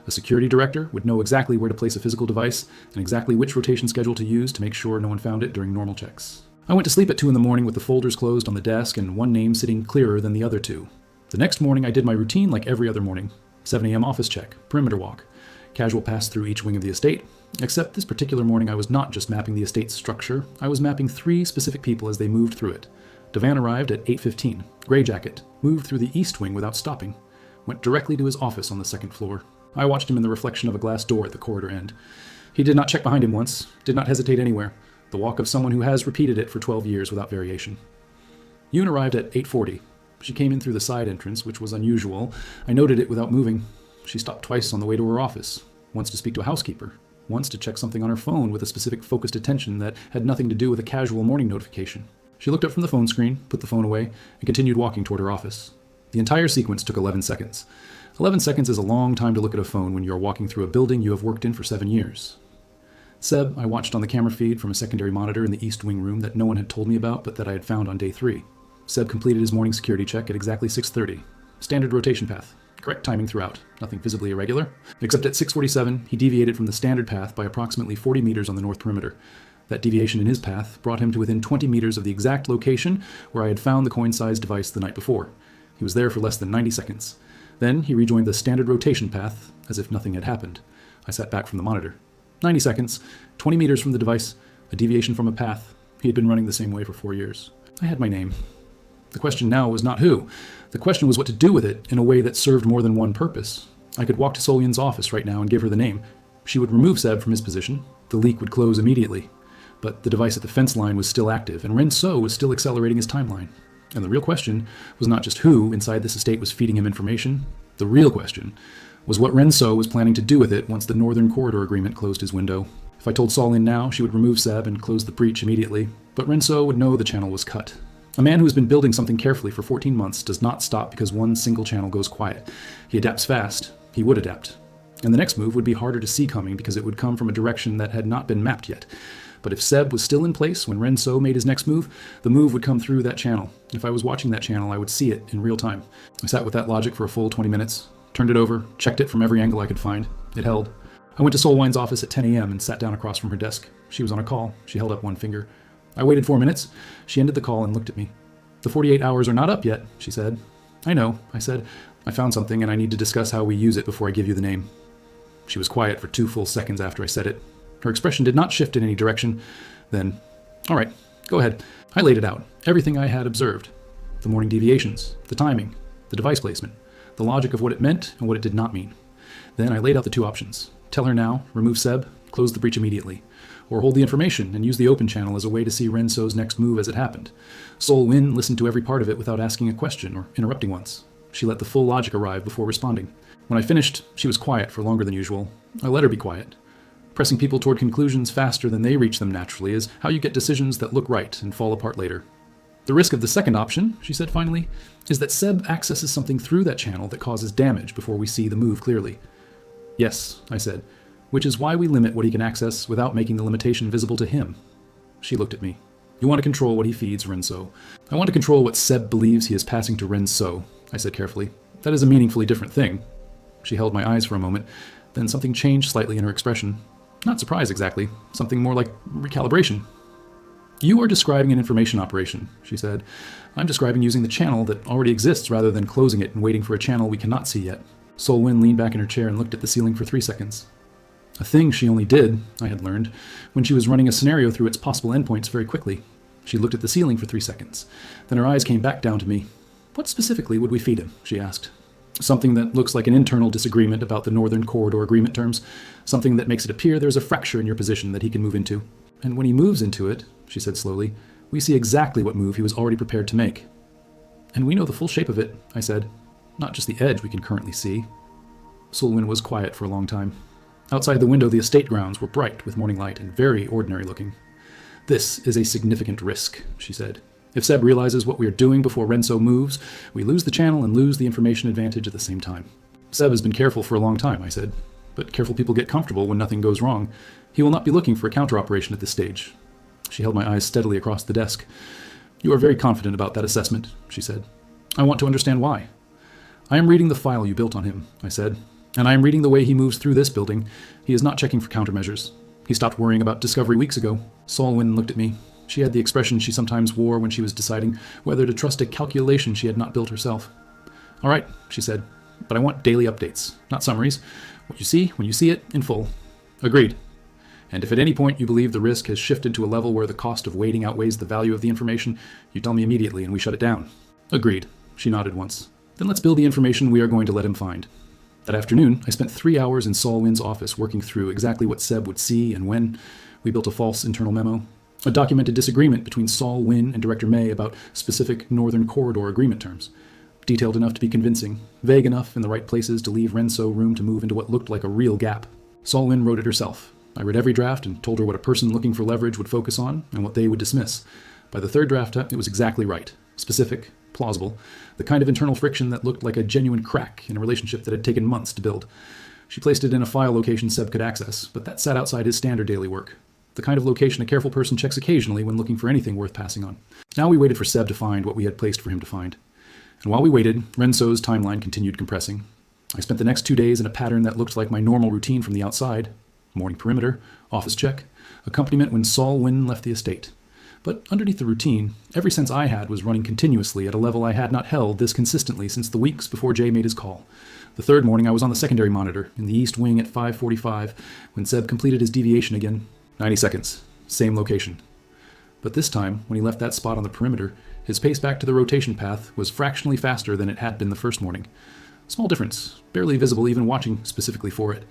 a security director would know exactly where to place a physical device and exactly which rotation schedule to use to make sure no one found it during normal checks. I went to sleep at 2 in the morning with the folders closed on the desk and one name sitting clearer than the other 2. The next morning I did my routine like every other morning. 7 a.m. office check, perimeter walk, casual pass through each wing of the estate, except this particular morning I was not just mapping the estate's structure, I was mapping 3 specific people as they moved through it. Devan arrived at 8:15, gray jacket, moved through the east wing without stopping, went directly to his office on the 2nd floor. I watched him in the reflection of a glass door at the corridor end. He did not check behind him once, did not hesitate anywhere. The walk of someone who has repeated it for 12 years without variation. Yoon arrived at 8:40. She came in through the side entrance, which was unusual. I noted it without moving. She stopped twice on the way to her office, once to speak to a housekeeper, once to check something on her phone with a specific focused attention that had nothing to do with a casual morning notification. She looked up from the phone screen, put the phone away, and continued walking toward her office. The entire sequence took 11 seconds. 11 seconds is a long time to look at a phone when you are walking through a building you have worked in for 7 years. Seb, I watched on the camera feed from a secondary monitor in the East Wing room that no one had told me about but that I had found on day 3. Seb completed his morning security check at exactly 6:30. Standard rotation path. Correct timing throughout. Nothing visibly irregular. Except at 6:47, he deviated from the standard path by approximately 40 meters on the north perimeter. That deviation in his path brought him to within 20 meters of the exact location where I had found the coin-sized device the night before. He was there for less than 90 seconds. Then he rejoined the standard rotation path as if nothing had happened. I sat back from the monitor. 90 seconds, 20 meters from the device, a deviation from a path. He had been running the same way for 4 years. I had my name. The question now was not who. The question was what to do with it in a way that served more than one purpose. I could walk to Sol-Yin's office right now and give her the name. She would remove Seb from his position. The leak would close immediately. But the device at the fence line was still active, and Ren So was still accelerating his timeline. And the real question was not just who inside this estate was feeding him information. The real question was what Ren So was planning to do with it once the Northern Corridor Agreement closed his window. If I told Sol-Yin now, she would remove Seb and close the breach immediately. But Ren So would know the channel was cut. A man who has been building something carefully for 14 months does not stop because one single channel goes quiet. He adapts fast. He would adapt. And the next move would be harder to see coming because it would come from a direction that had not been mapped yet. But if Seb was still in place when Ren So made his next move, the move would come through that channel. If I was watching that channel, I would see it in real time. I sat with that logic for a full 20 minutes, turned it over, checked it from every angle I could find. It held. I went to Sol-Win's office at 10 a.m. and sat down across from her desk. She was on a call. She held up one finger. I waited 4 minutes. She ended the call and looked at me. "The 48 hours are not up yet," she said. "I know," I said. "I found something and I need to discuss how we use it before I give you the name." She was quiet for 2 full seconds after I said it. Her expression did not shift in any direction. Then, "All right, go ahead." I laid it out, everything I had observed. The morning deviations, the timing, the device placement, the logic of what it meant and what it did not mean. Then I laid out the 2 options. Tell her now, remove Seb, close the breach immediately. Or hold the information and use the open channel as a way to see Ren So's next move as it happened. Sol-Win listened to every part of it without asking a question or interrupting once. She let the full logic arrive before responding. When I finished, she was quiet for longer than usual. I let her be quiet. Pressing people toward conclusions faster than they reach them naturally is how you get decisions that look right and fall apart later. "The risk of the second option," she said finally, "is that Seb accesses something through that channel that causes damage before we see the move clearly." "Yes," I said, "which is why we limit what he can access without making the limitation visible to him." She looked at me. "You want to control what he feeds Ren So. I want to control what Seb believes he is passing to Ren So," I said carefully. "That is a meaningfully different thing." She held my eyes for a moment, then something changed slightly in her expression. Not surprise exactly, something more like recalibration. "You are describing an information operation," she said. "I'm describing using the channel that already exists rather than closing it and waiting for a channel we cannot see yet." Sol-Win leaned back in her chair and looked at the ceiling for 3 seconds. A thing she only did, I had learned, when she was running a scenario through its possible endpoints very quickly. She looked at the ceiling for 3 seconds. Then her eyes came back down to me. "What specifically would we feed him?" she asked. "Something that looks like an internal disagreement about the Northern Corridor Agreement terms. Something that makes it appear there's a fracture in your position that he can move into. And when he moves into it," she said slowly, "we see exactly what move he was already prepared to make." "And we know the full shape of it," I said. "Not just the edge we can currently see." Sol-Win was quiet for a long time. Outside the window, the estate grounds were bright with morning light and very ordinary looking. "This is a significant risk," she said. "If Seb realizes what we are doing before Ren So moves, we lose the channel and lose the information advantage at the same time." "Seb has been careful for a long time," I said. "But careful people get comfortable when nothing goes wrong. He will not be looking for a counter-operation at this stage." She held my eyes steadily across the desk. "You are very confident about that assessment," she said. "I want to understand why." "I am reading the file you built on him," I said. "And I am reading the way he moves through this building. He is not checking for countermeasures. He stopped worrying about discovery weeks ago." Sol-Win looked at me. She had the expression she sometimes wore when she was deciding whether to trust a calculation she had not built herself. "All right," she said, "but I want daily updates, not summaries. What you see, when you see it, in full." "Agreed. And if at any point you believe the risk has shifted to a level where the cost of waiting outweighs the value of the information, you tell me immediately and we shut it down." "Agreed." She nodded once. "Then let's build the information we are going to let him find." That afternoon, I spent 3 hours in Sol Win's office working through exactly what Seb would see and when. We built a false internal memo, a documented disagreement between Sol Win and Director May about specific Northern Corridor agreement terms. Detailed enough to be convincing, vague enough in the right places to leave Renso room to move into what looked like a real gap. Sol Win wrote it herself. I read every draft and told her what a person looking for leverage would focus on and what they would dismiss. By the third draft, it was exactly right. Specific, plausible, the kind of internal friction that looked like a genuine crack in a relationship that had taken months to build. She placed it in a file location Seb could access, but that sat outside his standard daily work. The kind of location a careful person checks occasionally when looking for anything worth passing on. Now we waited for Seb to find what we had placed for him to find. And while we waited, Renso's timeline continued compressing. I spent the next 2 days in a pattern that looked like my normal routine from the outside. Morning perimeter, office check, accompaniment when Sol Win left the estate. But underneath the routine, every sense I had was running continuously at a level I had not held this consistently since the weeks before Jay made his call. The third morning I was on the secondary monitor, in the east wing at 5:45, when Seb completed his deviation again. 90 seconds, same location. But this time, when he left that spot on the perimeter, his pace back to the rotation path was fractionally faster than it had been the first morning. Small difference, barely visible even watching specifically for it.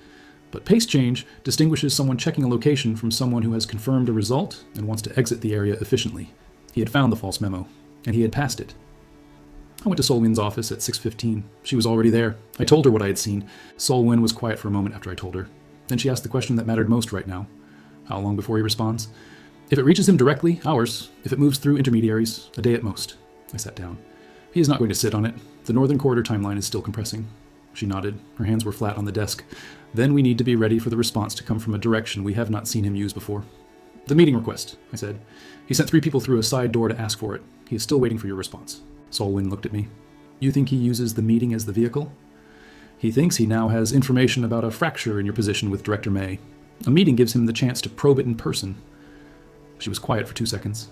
But pace change distinguishes someone checking a location from someone who has confirmed a result and wants to exit the area efficiently. He had found the false memo, and he had passed it. I went to Sol Win's office at 6:15. She was already there. I told her what I had seen. Sol Win was quiet for a moment after I told her. Then she asked the question that mattered most right now. How long before he responds? If it reaches him directly, hours. If it moves through intermediaries, a day at most. I sat down. He is not going to sit on it. The Northern Corridor timeline is still compressing. She nodded. Her hands were flat on the desk. Then we need to be ready for the response to come from a direction we have not seen him use before. The meeting request, I said. He sent 3 people through a side door to ask for it. He is still waiting for your response. Sol Win looked at me. You think he uses the meeting as the vehicle? He thinks he now has information about a fracture in your position with Director May. A meeting gives him the chance to probe it in person. She was quiet for 2 seconds.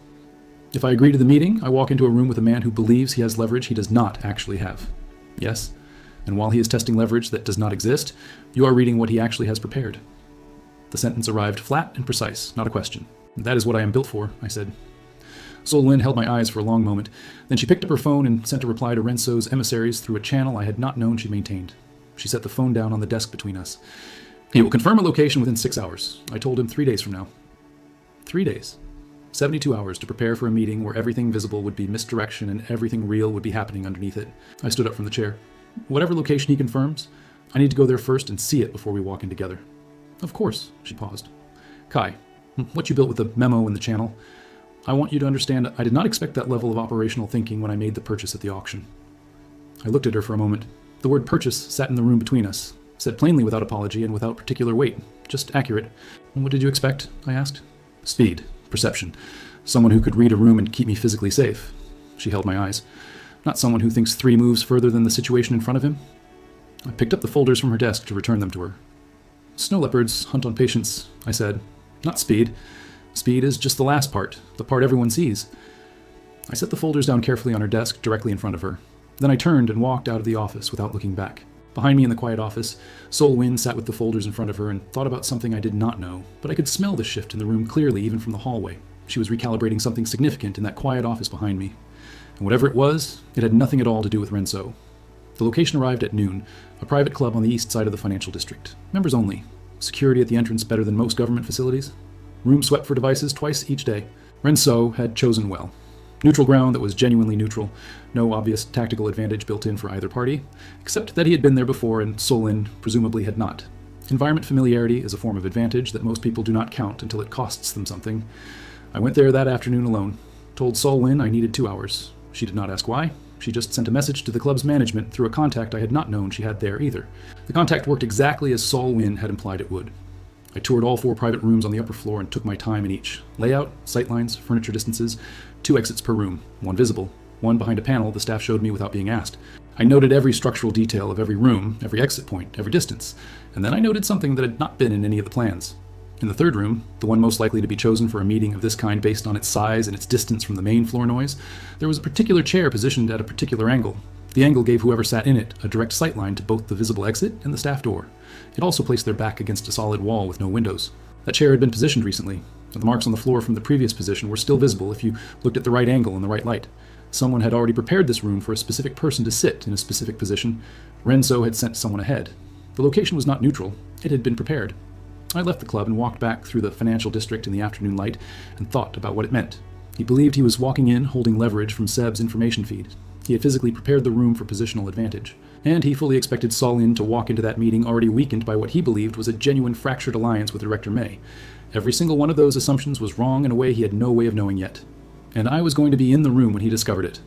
If I agree to the meeting, I walk into a room with a man who believes he has leverage he does not actually have. Yes? And while he is testing leverage that does not exist, you are reading what he actually has prepared. The sentence arrived flat and precise, not a question. That is what I am built for, I said. Sol Win held my eyes for a long moment. Then she picked up her phone and sent a reply to Renso's emissaries through a channel I had not known she maintained. She set the phone down on the desk between us. He will confirm a location within 6 hours. I told him 3 days from now. 3 days. 72 hours to prepare for a meeting where everything visible would be misdirection and everything real would be happening underneath it. I stood up from the chair. Whatever location he confirms, I need to go there first and see it before we walk in together. Of course, she paused. Kai, what you built with the memo and the channel, I want you to understand I did not expect that level of operational thinking when I made the purchase at the auction. I looked at her for a moment. The word purchase sat in the room between us, said plainly without apology and without particular weight, just accurate. What did you expect? I asked. Speed, perception, someone who could read a room and keep me physically safe. She held my eyes. Not someone who thinks 3 moves further than the situation in front of him. I picked up the folders from her desk to return them to her. Snow leopards hunt on patience, I said. Not speed. Speed is just the last part, the part everyone sees. I set the folders down carefully on her desk directly in front of her. Then I turned and walked out of the office without looking back. Behind me in the quiet office, Sol Win sat with the folders in front of her and thought about something I did not know, but I could smell the shift in the room clearly even from the hallway. She was recalibrating something significant in that quiet office behind me. And whatever it was, it had nothing at all to do with Renso. The location arrived at noon, a private club on the east side of the financial district. Members only. Security at the entrance better than most government facilities. Room swept for devices twice each day. Renso had chosen well. Neutral ground that was genuinely neutral. No obvious tactical advantage built in for either party, except that he had been there before and Sol Win presumably had not. Environment familiarity is a form of advantage that most people do not count until it costs them something. I went there that afternoon alone. Told Sol Win I needed 2 hours. She did not ask why. She just sent a message to the club's management through a contact I had not known she had there either. The contact worked exactly as Sol Win had implied it would. I toured all 4 private rooms on the upper floor and took my time in each. Layout, sightlines, furniture distances, 2 exits per room, 1 visible, 1 behind a panel the staff showed me without being asked. I noted every structural detail of every room, every exit point, every distance, and then I noted something that had not been in any of the plans. In the third room, the one most likely to be chosen for a meeting of this kind based on its size and its distance from the main floor noise, there was a particular chair positioned at a particular angle. The angle gave whoever sat in it a direct sightline to both the visible exit and the staff door. It also placed their back against a solid wall with no windows. That chair had been positioned recently, and the marks on the floor from the previous position were still visible if you looked at the right angle and the right light. Someone had already prepared this room for a specific person to sit in a specific position. Renso had sent someone ahead. The location was not neutral. It had been prepared. I left the club and walked back through the financial district in the afternoon light and thought about what it meant. He believed he was walking in holding leverage from Seb's information feed. He had physically prepared the room for positional advantage. And he fully expected Sol-In to walk into that meeting already weakened by what he believed was a genuine fractured alliance with Director May. Every single one of those assumptions was wrong in a way he had no way of knowing yet. And I was going to be in the room when he discovered it.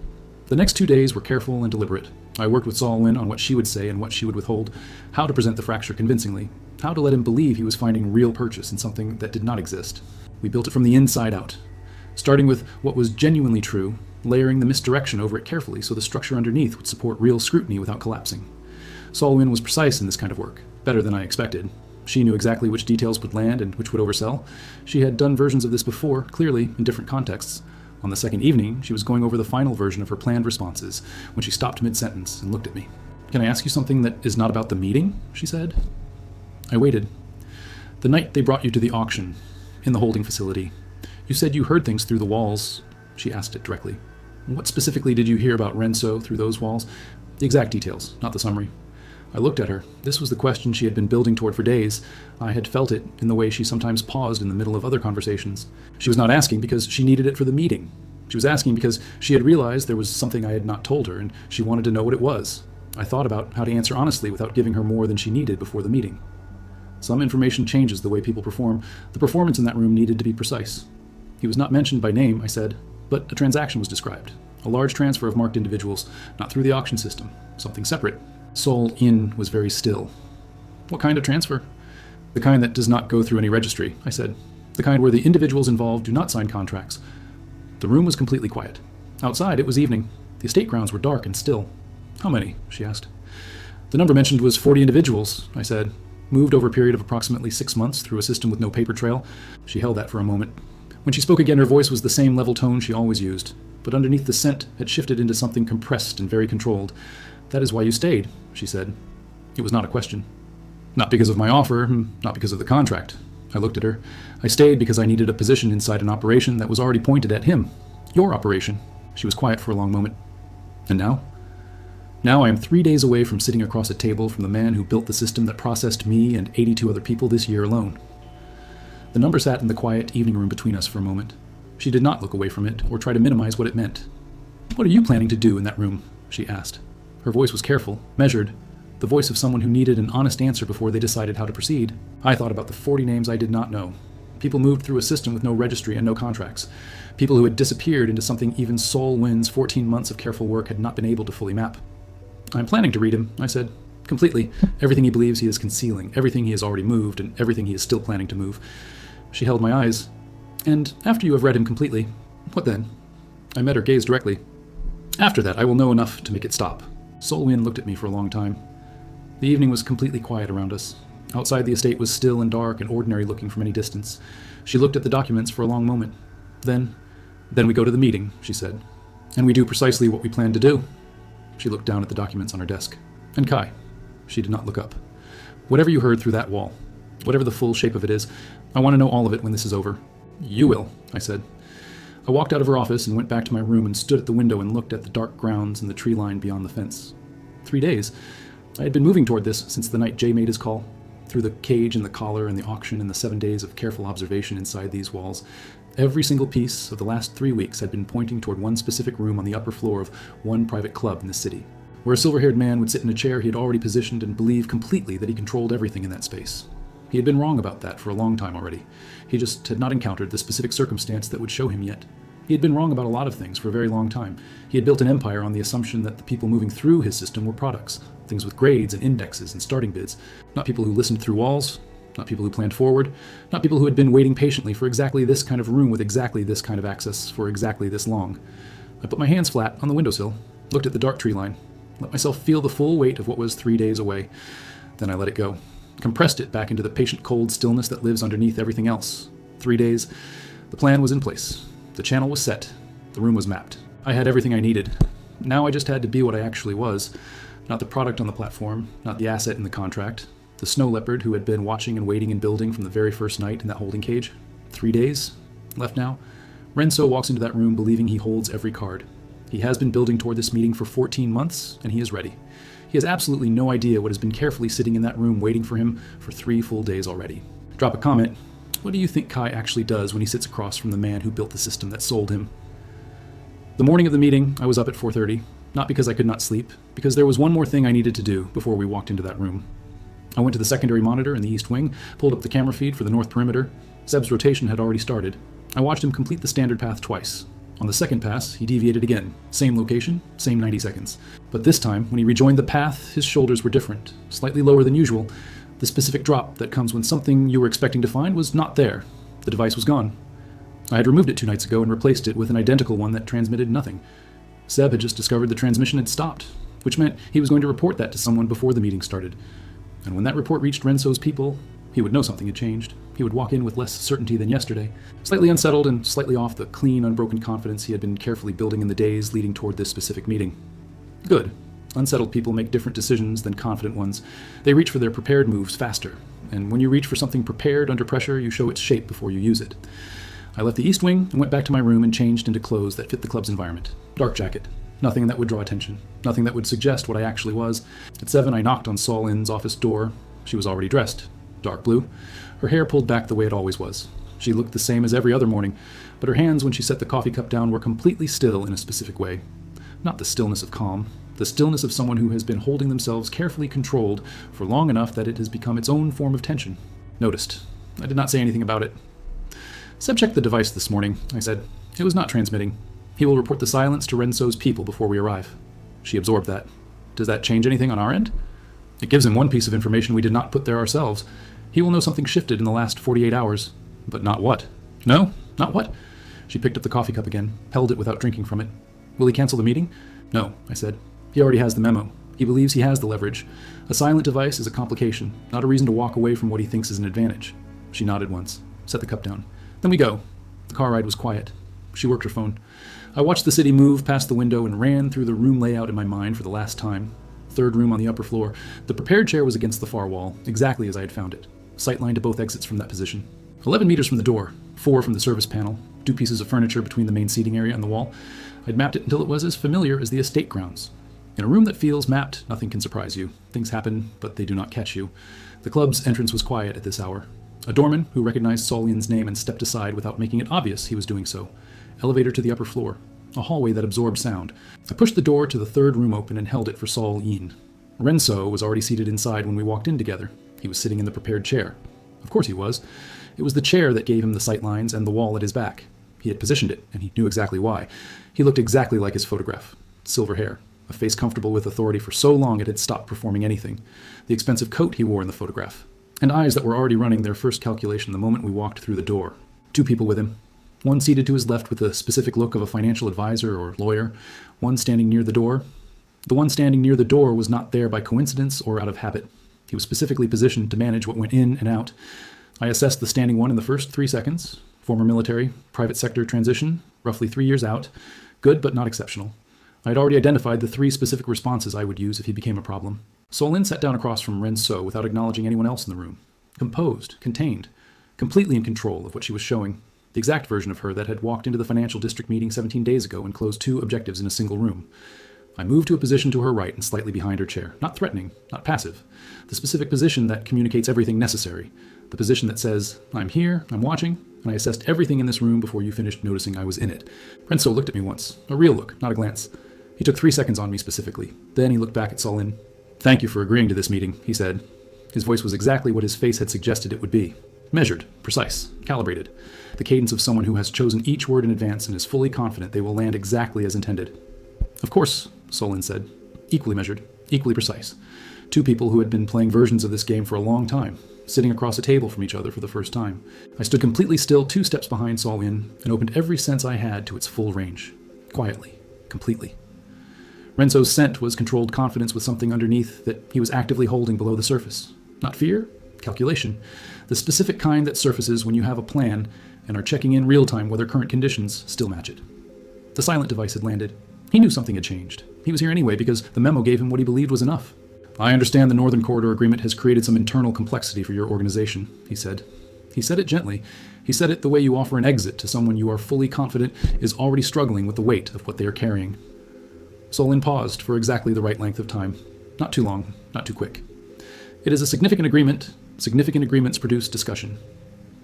The next 2 days were careful and deliberate. I worked with Sol-In on what she would say and what she would withhold, how to present the fracture convincingly, how to let him believe he was finding real purchase in something that did not exist. We built it from the inside out, starting with what was genuinely true, layering the misdirection over it carefully so the structure underneath would support real scrutiny without collapsing. Sol-In was precise in this kind of work, better than I expected. She knew exactly which details would land and which would oversell. She had done versions of this before, clearly in different contexts. On the second evening, she was going over the final version of her planned responses when she stopped mid-sentence and looked at me. "Can I ask you something that is not about the meeting?" she said. I waited. "The night they brought you to the auction, in the holding facility, you said you heard things through the walls." She asked it directly. "What specifically did you hear about Renso through those walls?" "The exact details, not the summary." I looked at her. This was the question she had been building toward for days. I had felt it in the way she sometimes paused in the middle of other conversations. She was not asking because she needed it for the meeting. She was asking because she had realized there was something I had not told her, and she wanted to know what it was. I thought about how to answer honestly without giving her more than she needed before the meeting. Some information changes the way people perform. The performance in that room needed to be precise. He was not mentioned by name, I said, but a transaction was described. A large transfer of marked individuals, not through the auction system, something separate. Sol-In was very still. "What kind of transfer?" "The kind that does not go through any registry," I said. "The kind where the individuals involved do not sign contracts." The room was completely quiet. Outside, it was evening. The estate grounds were dark and still. "How many?" she asked. "The number mentioned was 40 individuals," I said. "Moved over a period of approximately 6 months through a system with no paper trail." She held that for a moment. When she spoke again, her voice was the same level tone she always used, but underneath the scent had shifted into something compressed and very controlled. "That is why you stayed," she said. It was not a question. "Not because of my offer, not because of the contract." I looked at her. "I stayed because I needed a position inside an operation that was already pointed at him. Your operation." She was quiet for a long moment. "And now?" "Now I am 3 days away from sitting across a table from the man who built the system that processed me and 82 other people this year alone." The number sat in the quiet evening room between us for a moment. She did not look away from it or try to minimize what it meant. "What are you planning to do in that room?" she asked. Her voice was careful, measured, the voice of someone who needed an honest answer before they decided how to proceed. I thought about the 40 names I did not know. People moved through a system with no registry and no contracts. People who had disappeared into something even Sol-Win's 14 months of careful work had not been able to fully map. "I'm planning to read him," I said. "Completely. Everything he believes he is concealing, everything he has already moved, and everything he is still planning to move." She held my eyes. "And after you have read him completely, what then?" I met her gaze directly. "After that, I will know enough to make it stop." Sol-In looked at me for a long time. The evening was completely quiet around us. Outside, the estate was still and dark and ordinary looking from any distance. She looked at the documents for a long moment. Then we go to the meeting," she said. "And we do precisely what we planned to do." She looked down at the documents on her desk. "And Kai." She did not look up. "Whatever you heard through that wall, whatever the full shape of it is, I want to know all of it when this is over." "You will," I said. I walked out of her office and went back to my room and stood at the window and looked at the dark grounds and the tree line beyond the fence. 3 days. I had been moving toward this since the night Jay made his call. Through the cage and the collar and the auction and the 7 days of careful observation inside these walls, every single piece of the last 3 weeks had been pointing toward one specific room on the upper floor of one private club in the city, where a silver-haired man would sit in a chair he had already positioned and believe completely that he controlled everything in that space. He had been wrong about that for a long time already. He just had not encountered the specific circumstance that would show him yet. He had been wrong about a lot of things for a very long time. He had built an empire on the assumption that the people moving through his system were products, things with grades and indexes and starting bids, not people who listened through walls, not people who planned forward, not people who had been waiting patiently for exactly this kind of room with exactly this kind of access for exactly this long. I put my hands flat on the windowsill, looked at the dark tree line, let myself feel the full weight of what was 3 days away. Then I let it go. Compressed it back into the patient cold stillness that lives underneath everything else. 3 days. The plan was in place. The channel was set. The room was mapped. I had everything I needed. Now I just had to be what I actually was. Not the product on the platform, not the asset in the contract. The snow leopard who had been watching and waiting and building from the very first night in that holding cage. 3 days. Left now. Renso walks into that room believing he holds every card. He has been building toward this meeting for 14 months, and he is ready. He has absolutely no idea what has been carefully sitting in that room waiting for him for 3 full days already. Drop a comment. What do you think Kai actually does when he sits across from the man who built the system that sold him? The morning of the meeting, I was up at 4:30, not because I could not sleep, because there was one more thing I needed to do before we walked into that room. I went to the secondary monitor in the east wing, pulled up the camera feed for the north perimeter. Zeb's rotation had already started. I watched him complete the standard path twice. On the second pass, he deviated again. Same location, same 90 seconds. But this time, when he rejoined the path, his shoulders were different, slightly lower than usual. The specific drop that comes when something you were expecting to find was not there. The device was gone. I had removed it 2 nights ago and replaced it with an identical one that transmitted nothing. Zeb had just discovered the transmission had stopped, which meant he was going to report that to someone before the meeting started. And when that report reached Renso's people, he would know something had changed. He would walk in with less certainty than yesterday, slightly unsettled and slightly off the clean, unbroken confidence he had been carefully building in the days leading toward this specific meeting. Good. Unsettled people make different decisions than confident ones. They reach for their prepared moves faster, and when you reach for something prepared under pressure, you show its shape before you use it. I left the east wing and went back to my room and changed into clothes that fit the club's environment. Dark jacket. Nothing that would draw attention. Nothing that would suggest what I actually was. At 7, I knocked on Sol In's office door. She was already dressed. Dark blue. Her hair pulled back the way it always was. She looked the same as every other morning, but her hands when she set the coffee cup down were completely still in a specific way. Not the stillness of calm. The stillness of someone who has been holding themselves carefully controlled for long enough that it has become its own form of tension. Noticed. I did not say anything about it. Seb checked the device this morning, I said. It was not transmitting. He will report the silence to Renso's people before we arrive. She absorbed that. Does that change anything on our end? It gives him one piece of information we did not put there ourselves. He will know something shifted in the last 48 hours. But not what? No, not what? She picked up the coffee cup again, held it without drinking from it. Will he cancel the meeting? No, I said. He already has the memo. He believes he has the leverage. A silent device is a complication, not a reason to walk away from what he thinks is an advantage. She nodded once, set the cup down. Then we go. The car ride was quiet. She worked her phone. I watched the city move past the window and ran through the room layout in my mind for the last time. 3rd room on the upper floor. The prepared chair was against the far wall, exactly as I had found it. Sightline to both exits from that position. 11 meters from the door, 4 from the service panel, 2 pieces of furniture between the main seating area and the wall. I'd mapped it until it was as familiar as the estate grounds. In a room that feels mapped, nothing can surprise you. Things happen, but they do not catch you. The club's entrance was quiet at this hour. A doorman who recognized Sol Yin's name and stepped aside without making it obvious he was doing so. Elevator to the upper floor. A hallway that absorbed sound. I pushed the door to the 3rd room open and held it for Sol Yin. Renso was already seated inside when we walked in together. He was sitting in the prepared chair. Of course he was. It was the chair that gave him the sight lines and the wall at his back. He had positioned it, and he knew exactly why. He looked exactly like his photograph. Silver hair. A face comfortable with authority for so long it had stopped performing anything. The expensive coat he wore in the photograph. And eyes that were already running their first calculation the moment we walked through the door. 2 people with him. One seated to his left with the specific look of a financial advisor or lawyer. One standing near the door. The one standing near the door was not there by coincidence or out of habit. He was specifically positioned to manage what went in and out. I assessed the standing one in the first 3 seconds. Former military, private sector transition, roughly 3 years out. Good, but not exceptional. I had already identified the 3 specific responses I would use if he became a problem. Sol Lin sat down across from Renso without acknowledging anyone else in the room. Composed, contained, completely in control of what she was showing. The exact version of her that had walked into the financial district meeting 17 days ago and closed 2 objectives in a single room. I moved to a position to her right and slightly behind her chair. Not threatening, not passive. The specific position that communicates everything necessary. The position that says, I'm here, I'm watching, and I assessed everything in this room before you finished noticing I was in it. Renso looked at me once. A real look, not a glance. He took 3 seconds on me specifically. Then he looked back at Sol Lin. Thank you for agreeing to this meeting, he said. His voice was exactly what his face had suggested it would be. Measured, precise, calibrated. The cadence of someone who has chosen each word in advance and is fully confident they will land exactly as intended. Of course, Sol Lin said. Equally measured, equally precise. 2 people who had been playing versions of this game for a long time, sitting across a table from each other for the first time. I stood completely still 2 steps behind Sol Lin and opened every sense I had to its full range. Quietly, completely. Renso's scent was controlled confidence with something underneath that he was actively holding below the surface. Not fear, calculation. The specific kind that surfaces when you have a plan and are checking in real time whether current conditions still match it. The silent device had landed. He knew something had changed. He was here anyway because the memo gave him what he believed was enough. I understand the Northern Corridor Agreement has created some internal complexity for your organization, he said. He said it gently. He said it the way you offer an exit to someone you are fully confident is already struggling with the weight of what they are carrying. Sol Lin paused for exactly the right length of time. Not too long, not too quick. It is a significant agreement. Significant agreements produce discussion.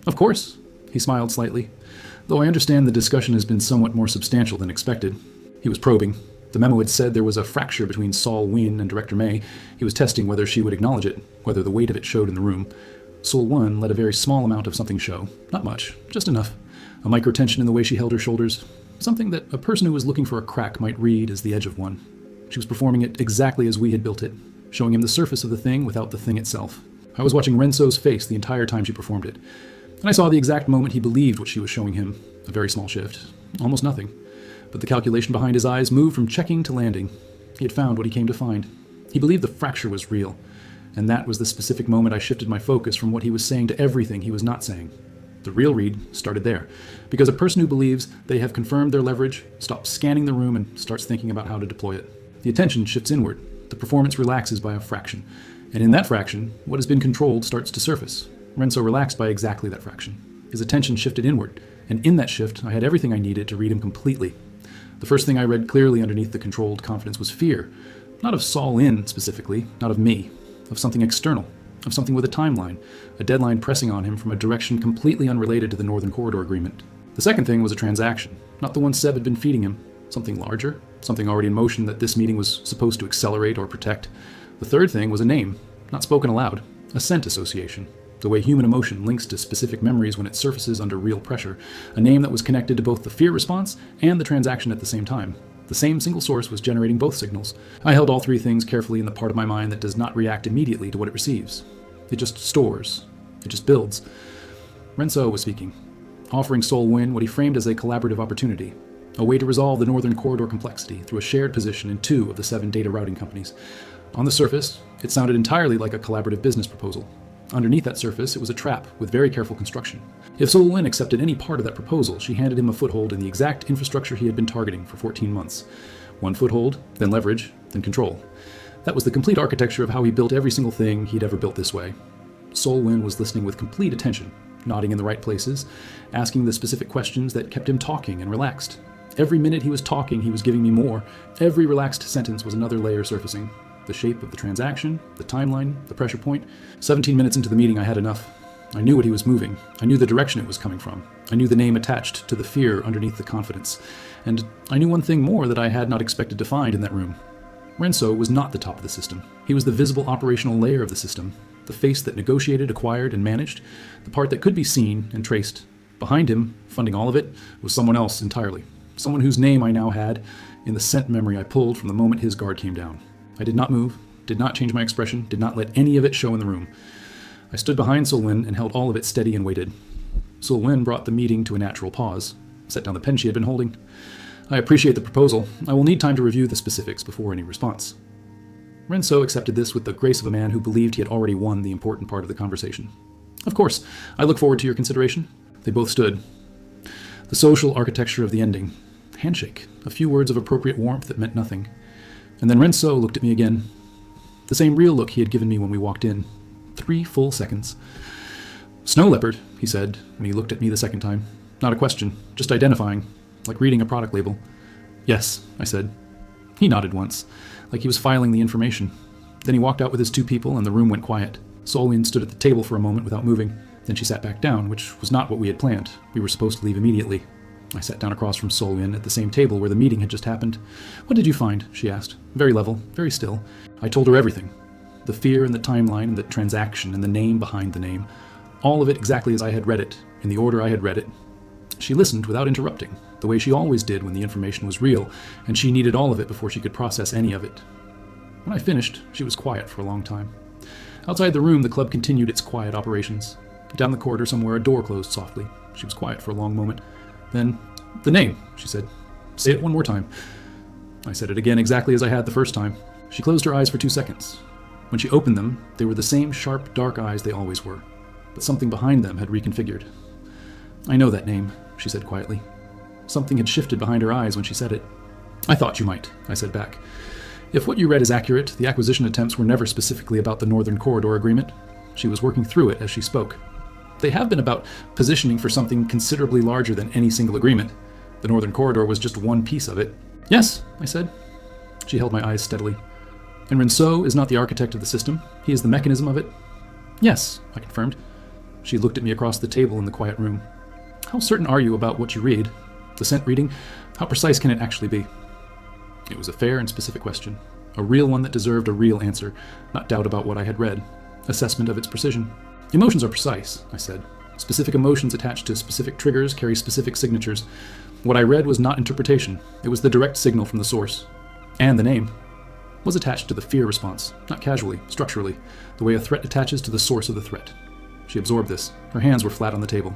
Of course, he smiled slightly, though I understand the discussion has been somewhat more substantial than expected. He was probing. The memo had said there was a fracture between Sol Win and Director May. He was testing whether she would acknowledge it, whether the weight of it showed in the room. Sol Win let a very small amount of something show. Not much, just enough. A micro-tension in the way she held her shoulders. Something that a person who was looking for a crack might read as the edge of one. She was performing it exactly as we had built it, showing him the surface of the thing without the thing itself. I was watching Renso's face the entire time she performed it, and I saw the exact moment he believed what she was showing him. A very small shift. Almost nothing. But the calculation behind his eyes moved from checking to landing. He had found what he came to find. He believed the fracture was real, and that was the specific moment I shifted my focus from what he was saying to everything he was not saying. The real read started there, because a person who believes they have confirmed their leverage stops scanning the room and starts thinking about how to deploy it. The attention shifts inward. The performance relaxes by a fraction, and in that fraction, what has been controlled starts to surface. Renso relaxed by exactly that fraction. His attention shifted inward, and in that shift, I had everything I needed to read him completely. The first thing I read clearly underneath the controlled confidence was fear, not of Sol In specifically, not of me, of something external, of something with a timeline, a deadline pressing on him from a direction completely unrelated to the Northern Corridor Agreement. The second thing was a transaction, not the one Seb had been feeding him, something larger, something already in motion that this meeting was supposed to accelerate or protect. The third thing was a name, not spoken aloud, a scent association, the way human emotion links to specific memories when it surfaces under real pressure, a name that was connected to both the fear response and the transaction at the same time. The same single source was generating both signals. I held all three things carefully in the part of my mind that does not react immediately to what it receives. It just stores. It just builds. Renso was speaking, offering Sol Win what he framed as a collaborative opportunity, a way to resolve the Northern Corridor complexity through a shared position in 2 of the 7 data routing companies. On the surface, it sounded entirely like a collaborative business proposal. Underneath that surface, it was a trap with very careful construction. If Sol Win accepted any part of that proposal, she handed him a foothold in the exact infrastructure he had been targeting for 14 months. 1 foothold, then leverage, then control. That was the complete architecture of how he built every single thing he'd ever built this way. Sol Win was listening with complete attention, nodding in the right places, asking the specific questions that kept him talking and relaxed. Every minute he was talking, he was giving me more. Every relaxed sentence was another layer surfacing. The shape of the transaction, the timeline, the pressure point. 17 minutes into the meeting, I had enough. I knew what he was moving. I knew the direction it was coming from. I knew the name attached to the fear underneath the confidence. And I knew one thing more that I had not expected to find in that room. Renso was not the top of the system. He was the visible operational layer of the system, the face that negotiated, acquired, and managed, the part that could be seen and traced. Behind him, funding all of it, was someone else entirely. Someone whose name I now had in the scent memory I pulled from the moment his guard came down. I did not move, did not change my expression, did not let any of it show in the room. I stood behind Sol Win and held all of it steady and waited. Sol Win brought the meeting to a natural pause, set down the pen she had been holding. I appreciate the proposal. I will need time to review the specifics before any response. Renso accepted this with the grace of a man who believed he had already won the important part of the conversation. Of course, I look forward to your consideration. They both stood. The social architecture of the ending. Handshake. A few words of appropriate warmth that meant nothing. And then Renso looked at me again. The same real look he had given me when we walked in. 3 full seconds. Snow leopard, he said, when he looked at me the second time. Not a question, just identifying, like reading a product label. Yes, I said. He nodded once, like he was filing the information. Then he walked out with his 2 people and the room went quiet. Sol Win stood at the table for a moment without moving. Then she sat back down, which was not what we had planned. We were supposed to leave immediately. I sat down across from Sol Win at the same table where the meeting had just happened. What did you find? She asked. Very level, very still. I told her everything. The fear and the timeline and the transaction and the name behind the name. All of it exactly as I had read it, in the order I had read it. She listened without interrupting, the way she always did when the information was real, and she needed all of it before she could process any of it. When I finished, she was quiet for a long time. Outside the room, the club continued its quiet operations. Down the corridor somewhere, a door closed softly. She was quiet for a long moment. Then, the name, she said. Say it one more time. I said it again exactly as I had the first time. She closed her eyes for 2 seconds. When she opened them, they were the same sharp, dark eyes they always were. But something behind them had reconfigured. I know that name, she said quietly. Something had shifted behind her eyes when she said it. I thought you might, I said back. If what you read is accurate, the acquisition attempts were never specifically about the Northern Corridor Agreement. She was working through it as she spoke. They have been about positioning for something considerably larger than any single agreement. The Northern Corridor was just one piece of it. Yes, I said. She held my eyes steadily. And Rinso is not the architect of the system. He is the mechanism of it. Yes, I confirmed. She looked at me across the table in the quiet room. How certain are you about what you read? The scent reading? How precise can it actually be? It was a fair and specific question. A real one that deserved a real answer, not doubt about what I had read. Assessment of its precision. Emotions are precise, I said. Specific emotions attached to specific triggers carry specific signatures. What I read was not interpretation. It was the direct signal from the source. And the name was attached to the fear response, not casually, structurally, the way a threat attaches to the source of the threat. She absorbed this. Her hands were flat on the table.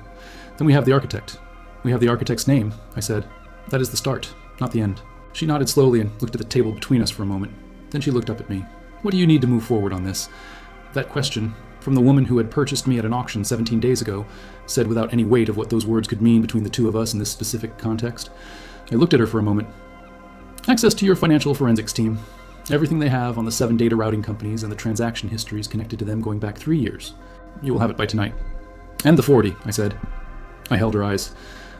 Then we have the architect. We have the architect's name, I said. That is the start, not the end. She nodded slowly and looked at the table between us for a moment. Then she looked up at me. What do you need to move forward on this? That question, from the woman who had purchased me at an auction 17 days ago, said without any weight of what those words could mean between the two of us in this specific context. I looked at her for a moment. Access to your financial forensics team. Everything they have on the 7 data routing companies and the transaction histories connected to them going back 3 years. You will have it by tonight. And the 40, I said. I held her eyes.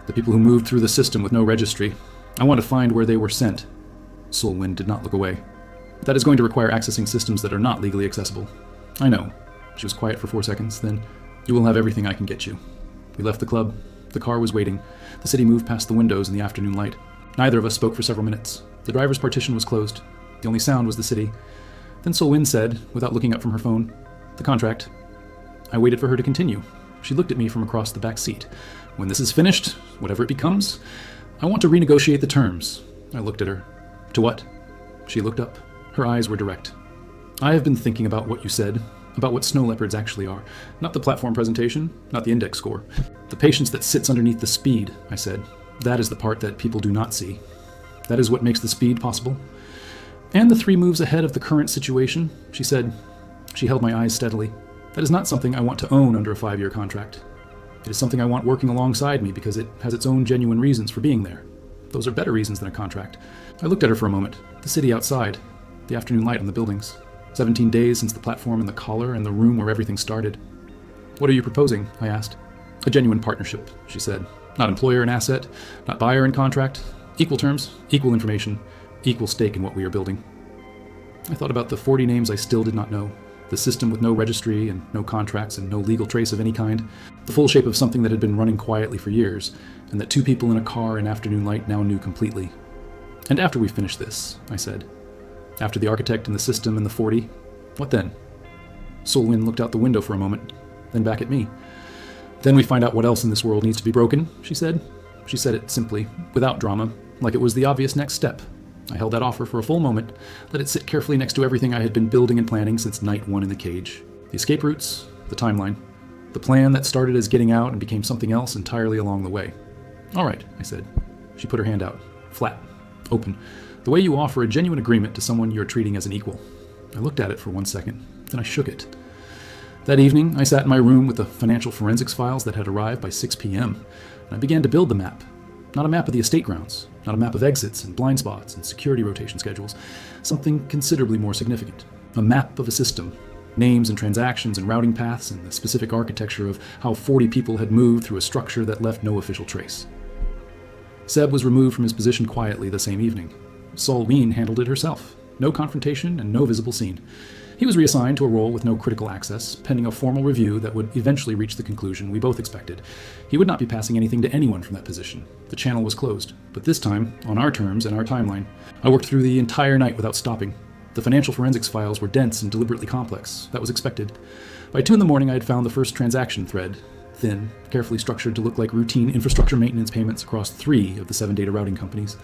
The people who moved through the system with no registry. I want to find where they were sent. Solwyn did not look away. That is going to require accessing systems that are not legally accessible. I know. She was quiet for 4 seconds. Then, you will have everything I can get you. We left the club. The car was waiting. The city moved past the windows in the afternoon light. Neither of us spoke for several minutes. The driver's partition was closed. The only sound was the city. Then Solwyn said, without looking up from her phone, the contract. I waited for her to continue. She looked at me from across the back seat. When this is finished, whatever it becomes, I want to renegotiate the terms. I looked at her. To what? She looked up. Her eyes were direct. I have been thinking about what you said, about what snow leopards actually are. Not the platform presentation, not the index score. The patience that sits underneath the speed, I said. That is the part that people do not see. That is what makes the speed possible. And the 3 moves ahead of the current situation, she said. She held my eyes steadily. That is not something I want to own under a 5-year contract. It is something I want working alongside me because it has its own genuine reasons for being there. Those are better reasons than a contract. I looked at her for a moment. The city outside. The afternoon light on the buildings. 17 days since the platform and the collar and the room where everything started. What are you proposing? I asked. A genuine partnership, she said. Not employer and asset, not buyer and contract. Equal terms, equal information, equal stake in what we are building. I thought about the 40 names I still did not know. The system with no registry and no contracts and no legal trace of any kind. The full shape of something that had been running quietly for years, and that 2 people in a car in afternoon light now knew completely. And after we finish this, I said. After the architect and the system and the 40, what then? Solwyn looked out the window for a moment, then back at me. Then we find out what else in this world needs to be broken, she said. She said it simply, without drama, like it was the obvious next step. I held that offer for a full moment, let it sit carefully next to everything I had been building and planning since night 1 in the cage. The escape routes, the timeline, the plan that started as getting out and became something else entirely along the way. All right, I said. She put her hand out, flat, open, the way you offer a genuine agreement to someone you're treating as an equal. I looked at it for 1 second, then I shook it. That evening, I sat in my room with the financial forensics files that had arrived by 6 p.m., and I began to build the map. Not a map of the estate grounds, not a map of exits and blind spots and security rotation schedules, something considerably more significant. A map of a system, names and transactions and routing paths and the specific architecture of how 40 people had moved through a structure that left no official trace. Seb was removed from his position quietly the same evening. Solwyn handled it herself. No confrontation and no visible scene. He was reassigned to a role with no critical access, pending a formal review that would eventually reach the conclusion we both expected. He would not be passing anything to anyone from that position. The channel was closed, but this time, on our terms and our timeline. I worked through the entire night without stopping. The financial forensics files were dense and deliberately complex. That was expected. By 2 a.m, I had found the first transaction thread, thin, carefully structured to look like routine infrastructure maintenance payments across 3 of the 7 data routing companies.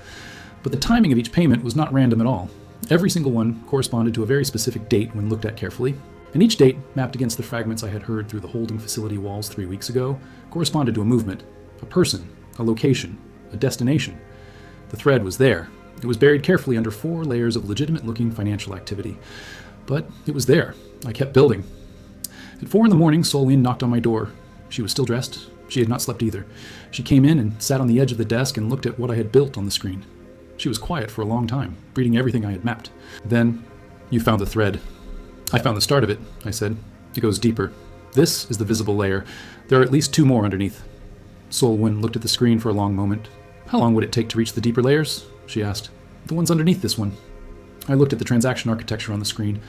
But the timing of each payment was not random at all. Every single one corresponded to a very specific date when looked at carefully, and each date, mapped against the fragments I had heard through the holding facility walls 3 weeks ago, corresponded to a movement, a person, a location, a destination. The thread was there. It was buried carefully under 4 layers of legitimate-looking financial activity. But it was there. I kept building. At 4 a.m, Solwyn knocked on my door. She was still dressed. She had not slept either. She came in and sat on the edge of the desk and looked at what I had built on the screen. She was quiet for a long time, reading everything I had mapped. Then, you found the thread. I found the start of it, I said. It goes deeper. This is the visible layer. There are at least 2 more underneath. Solwyn looked at the screen for a long moment. How long would it take to reach the deeper layers? She asked. The ones underneath this one. I looked at the transaction architecture on the screen,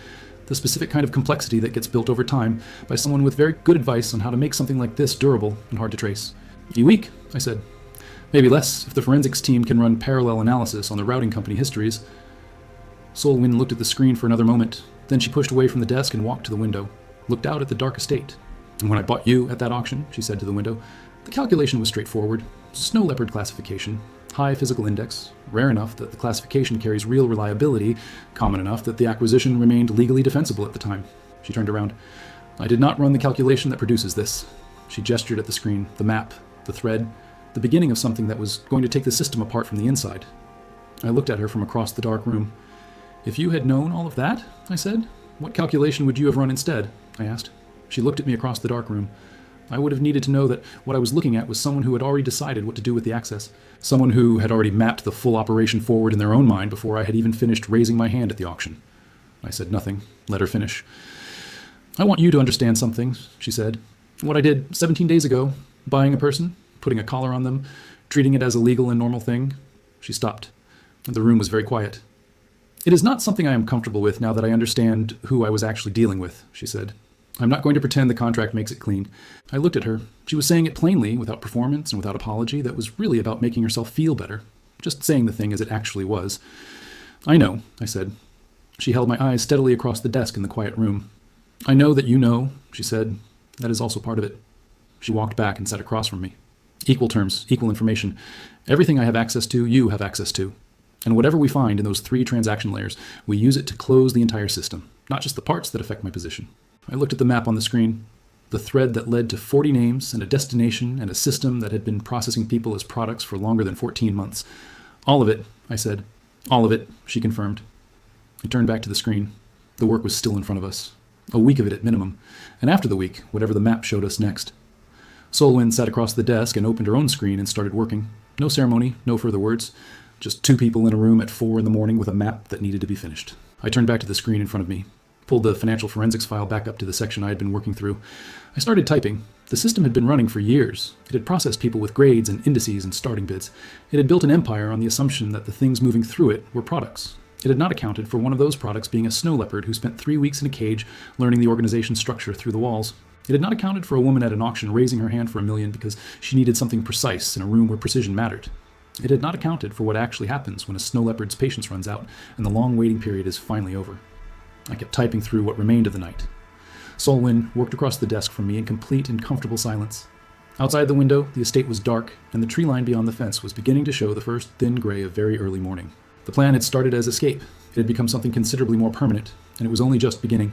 the specific kind of complexity that gets built over time by someone with very good advice on how to make something like this durable and hard to trace. You weak? I said. Maybe less if the forensics team can run parallel analysis on the routing company histories. Solwyn looked at the screen for another moment. Then she pushed away from the desk and walked to the window, looked out at the dark estate. And when I bought you at that auction, she said to the window, the calculation was straightforward. Snow leopard classification. High physical index, rare enough that the classification carries real reliability, common enough that the acquisition remained legally defensible at the time. She turned around. I did not run the calculation that produces this. She gestured at the screen, the map, the thread, the beginning of something that was going to take the system apart from the inside. I looked at her from across the dark room. If you had known all of that, I said, what calculation would you have run instead? I asked. She looked at me across the dark room. I would have needed to know that what I was looking at was someone who had already decided what to do with the access. Someone who had already mapped the full operation forward in their own mind before I had even finished raising my hand at the auction. I said nothing, let her finish. I want you to understand something, she said. What I did 17 days ago, buying a person, putting a collar on them, treating it as a legal and normal thing. She stopped. The room was very quiet. It is not something I am comfortable with now that I understand who I was actually dealing with, she said. I'm not going to pretend the contract makes it clean. I looked at her. She was saying it plainly, without performance and without apology, that was really about making herself feel better. Just saying the thing as it actually was. I know, I said. She held my eyes steadily across the desk in the quiet room. I know that you know, she said. That is also part of it. She walked back and sat across from me. Equal terms, equal information. Everything I have access to, you have access to. And whatever we find in those 3 transaction layers, we use it to close the entire system, not just the parts that affect my position. I looked at the map on the screen, the thread that led to 40 names and a destination and a system that had been processing people as products for longer than 14 months. All of it, I said. All of it, she confirmed. I turned back to the screen. The work was still in front of us. A week of it at minimum. And after the week, whatever the map showed us next. Solwyn sat across the desk and opened her own screen and started working. No ceremony, no further words. Just 2 people in a room at 4 in the morning with a map that needed to be finished. I turned back to the screen in front of me. Pulled the financial forensics file back up to the section I had been working through. I started typing. The system had been running for years. It had processed people with grades and indices and starting bids. It had built an empire on the assumption that the things moving through it were products. It had not accounted for one of those products being a snow leopard who spent 3 weeks in a cage learning the organization's structure through the walls. It had not accounted for a woman at an auction raising her hand for $1 million because she needed something precise in a room where precision mattered. It had not accounted for what actually happens when a snow leopard's patience runs out and the long waiting period is finally over. I kept typing through what remained of the night. Solwyn worked across the desk from me in complete and comfortable silence. Outside the window, the estate was dark, and the tree line beyond the fence was beginning to show the first thin gray of very early morning. The plan had started as escape. It had become something considerably more permanent, and it was only just beginning.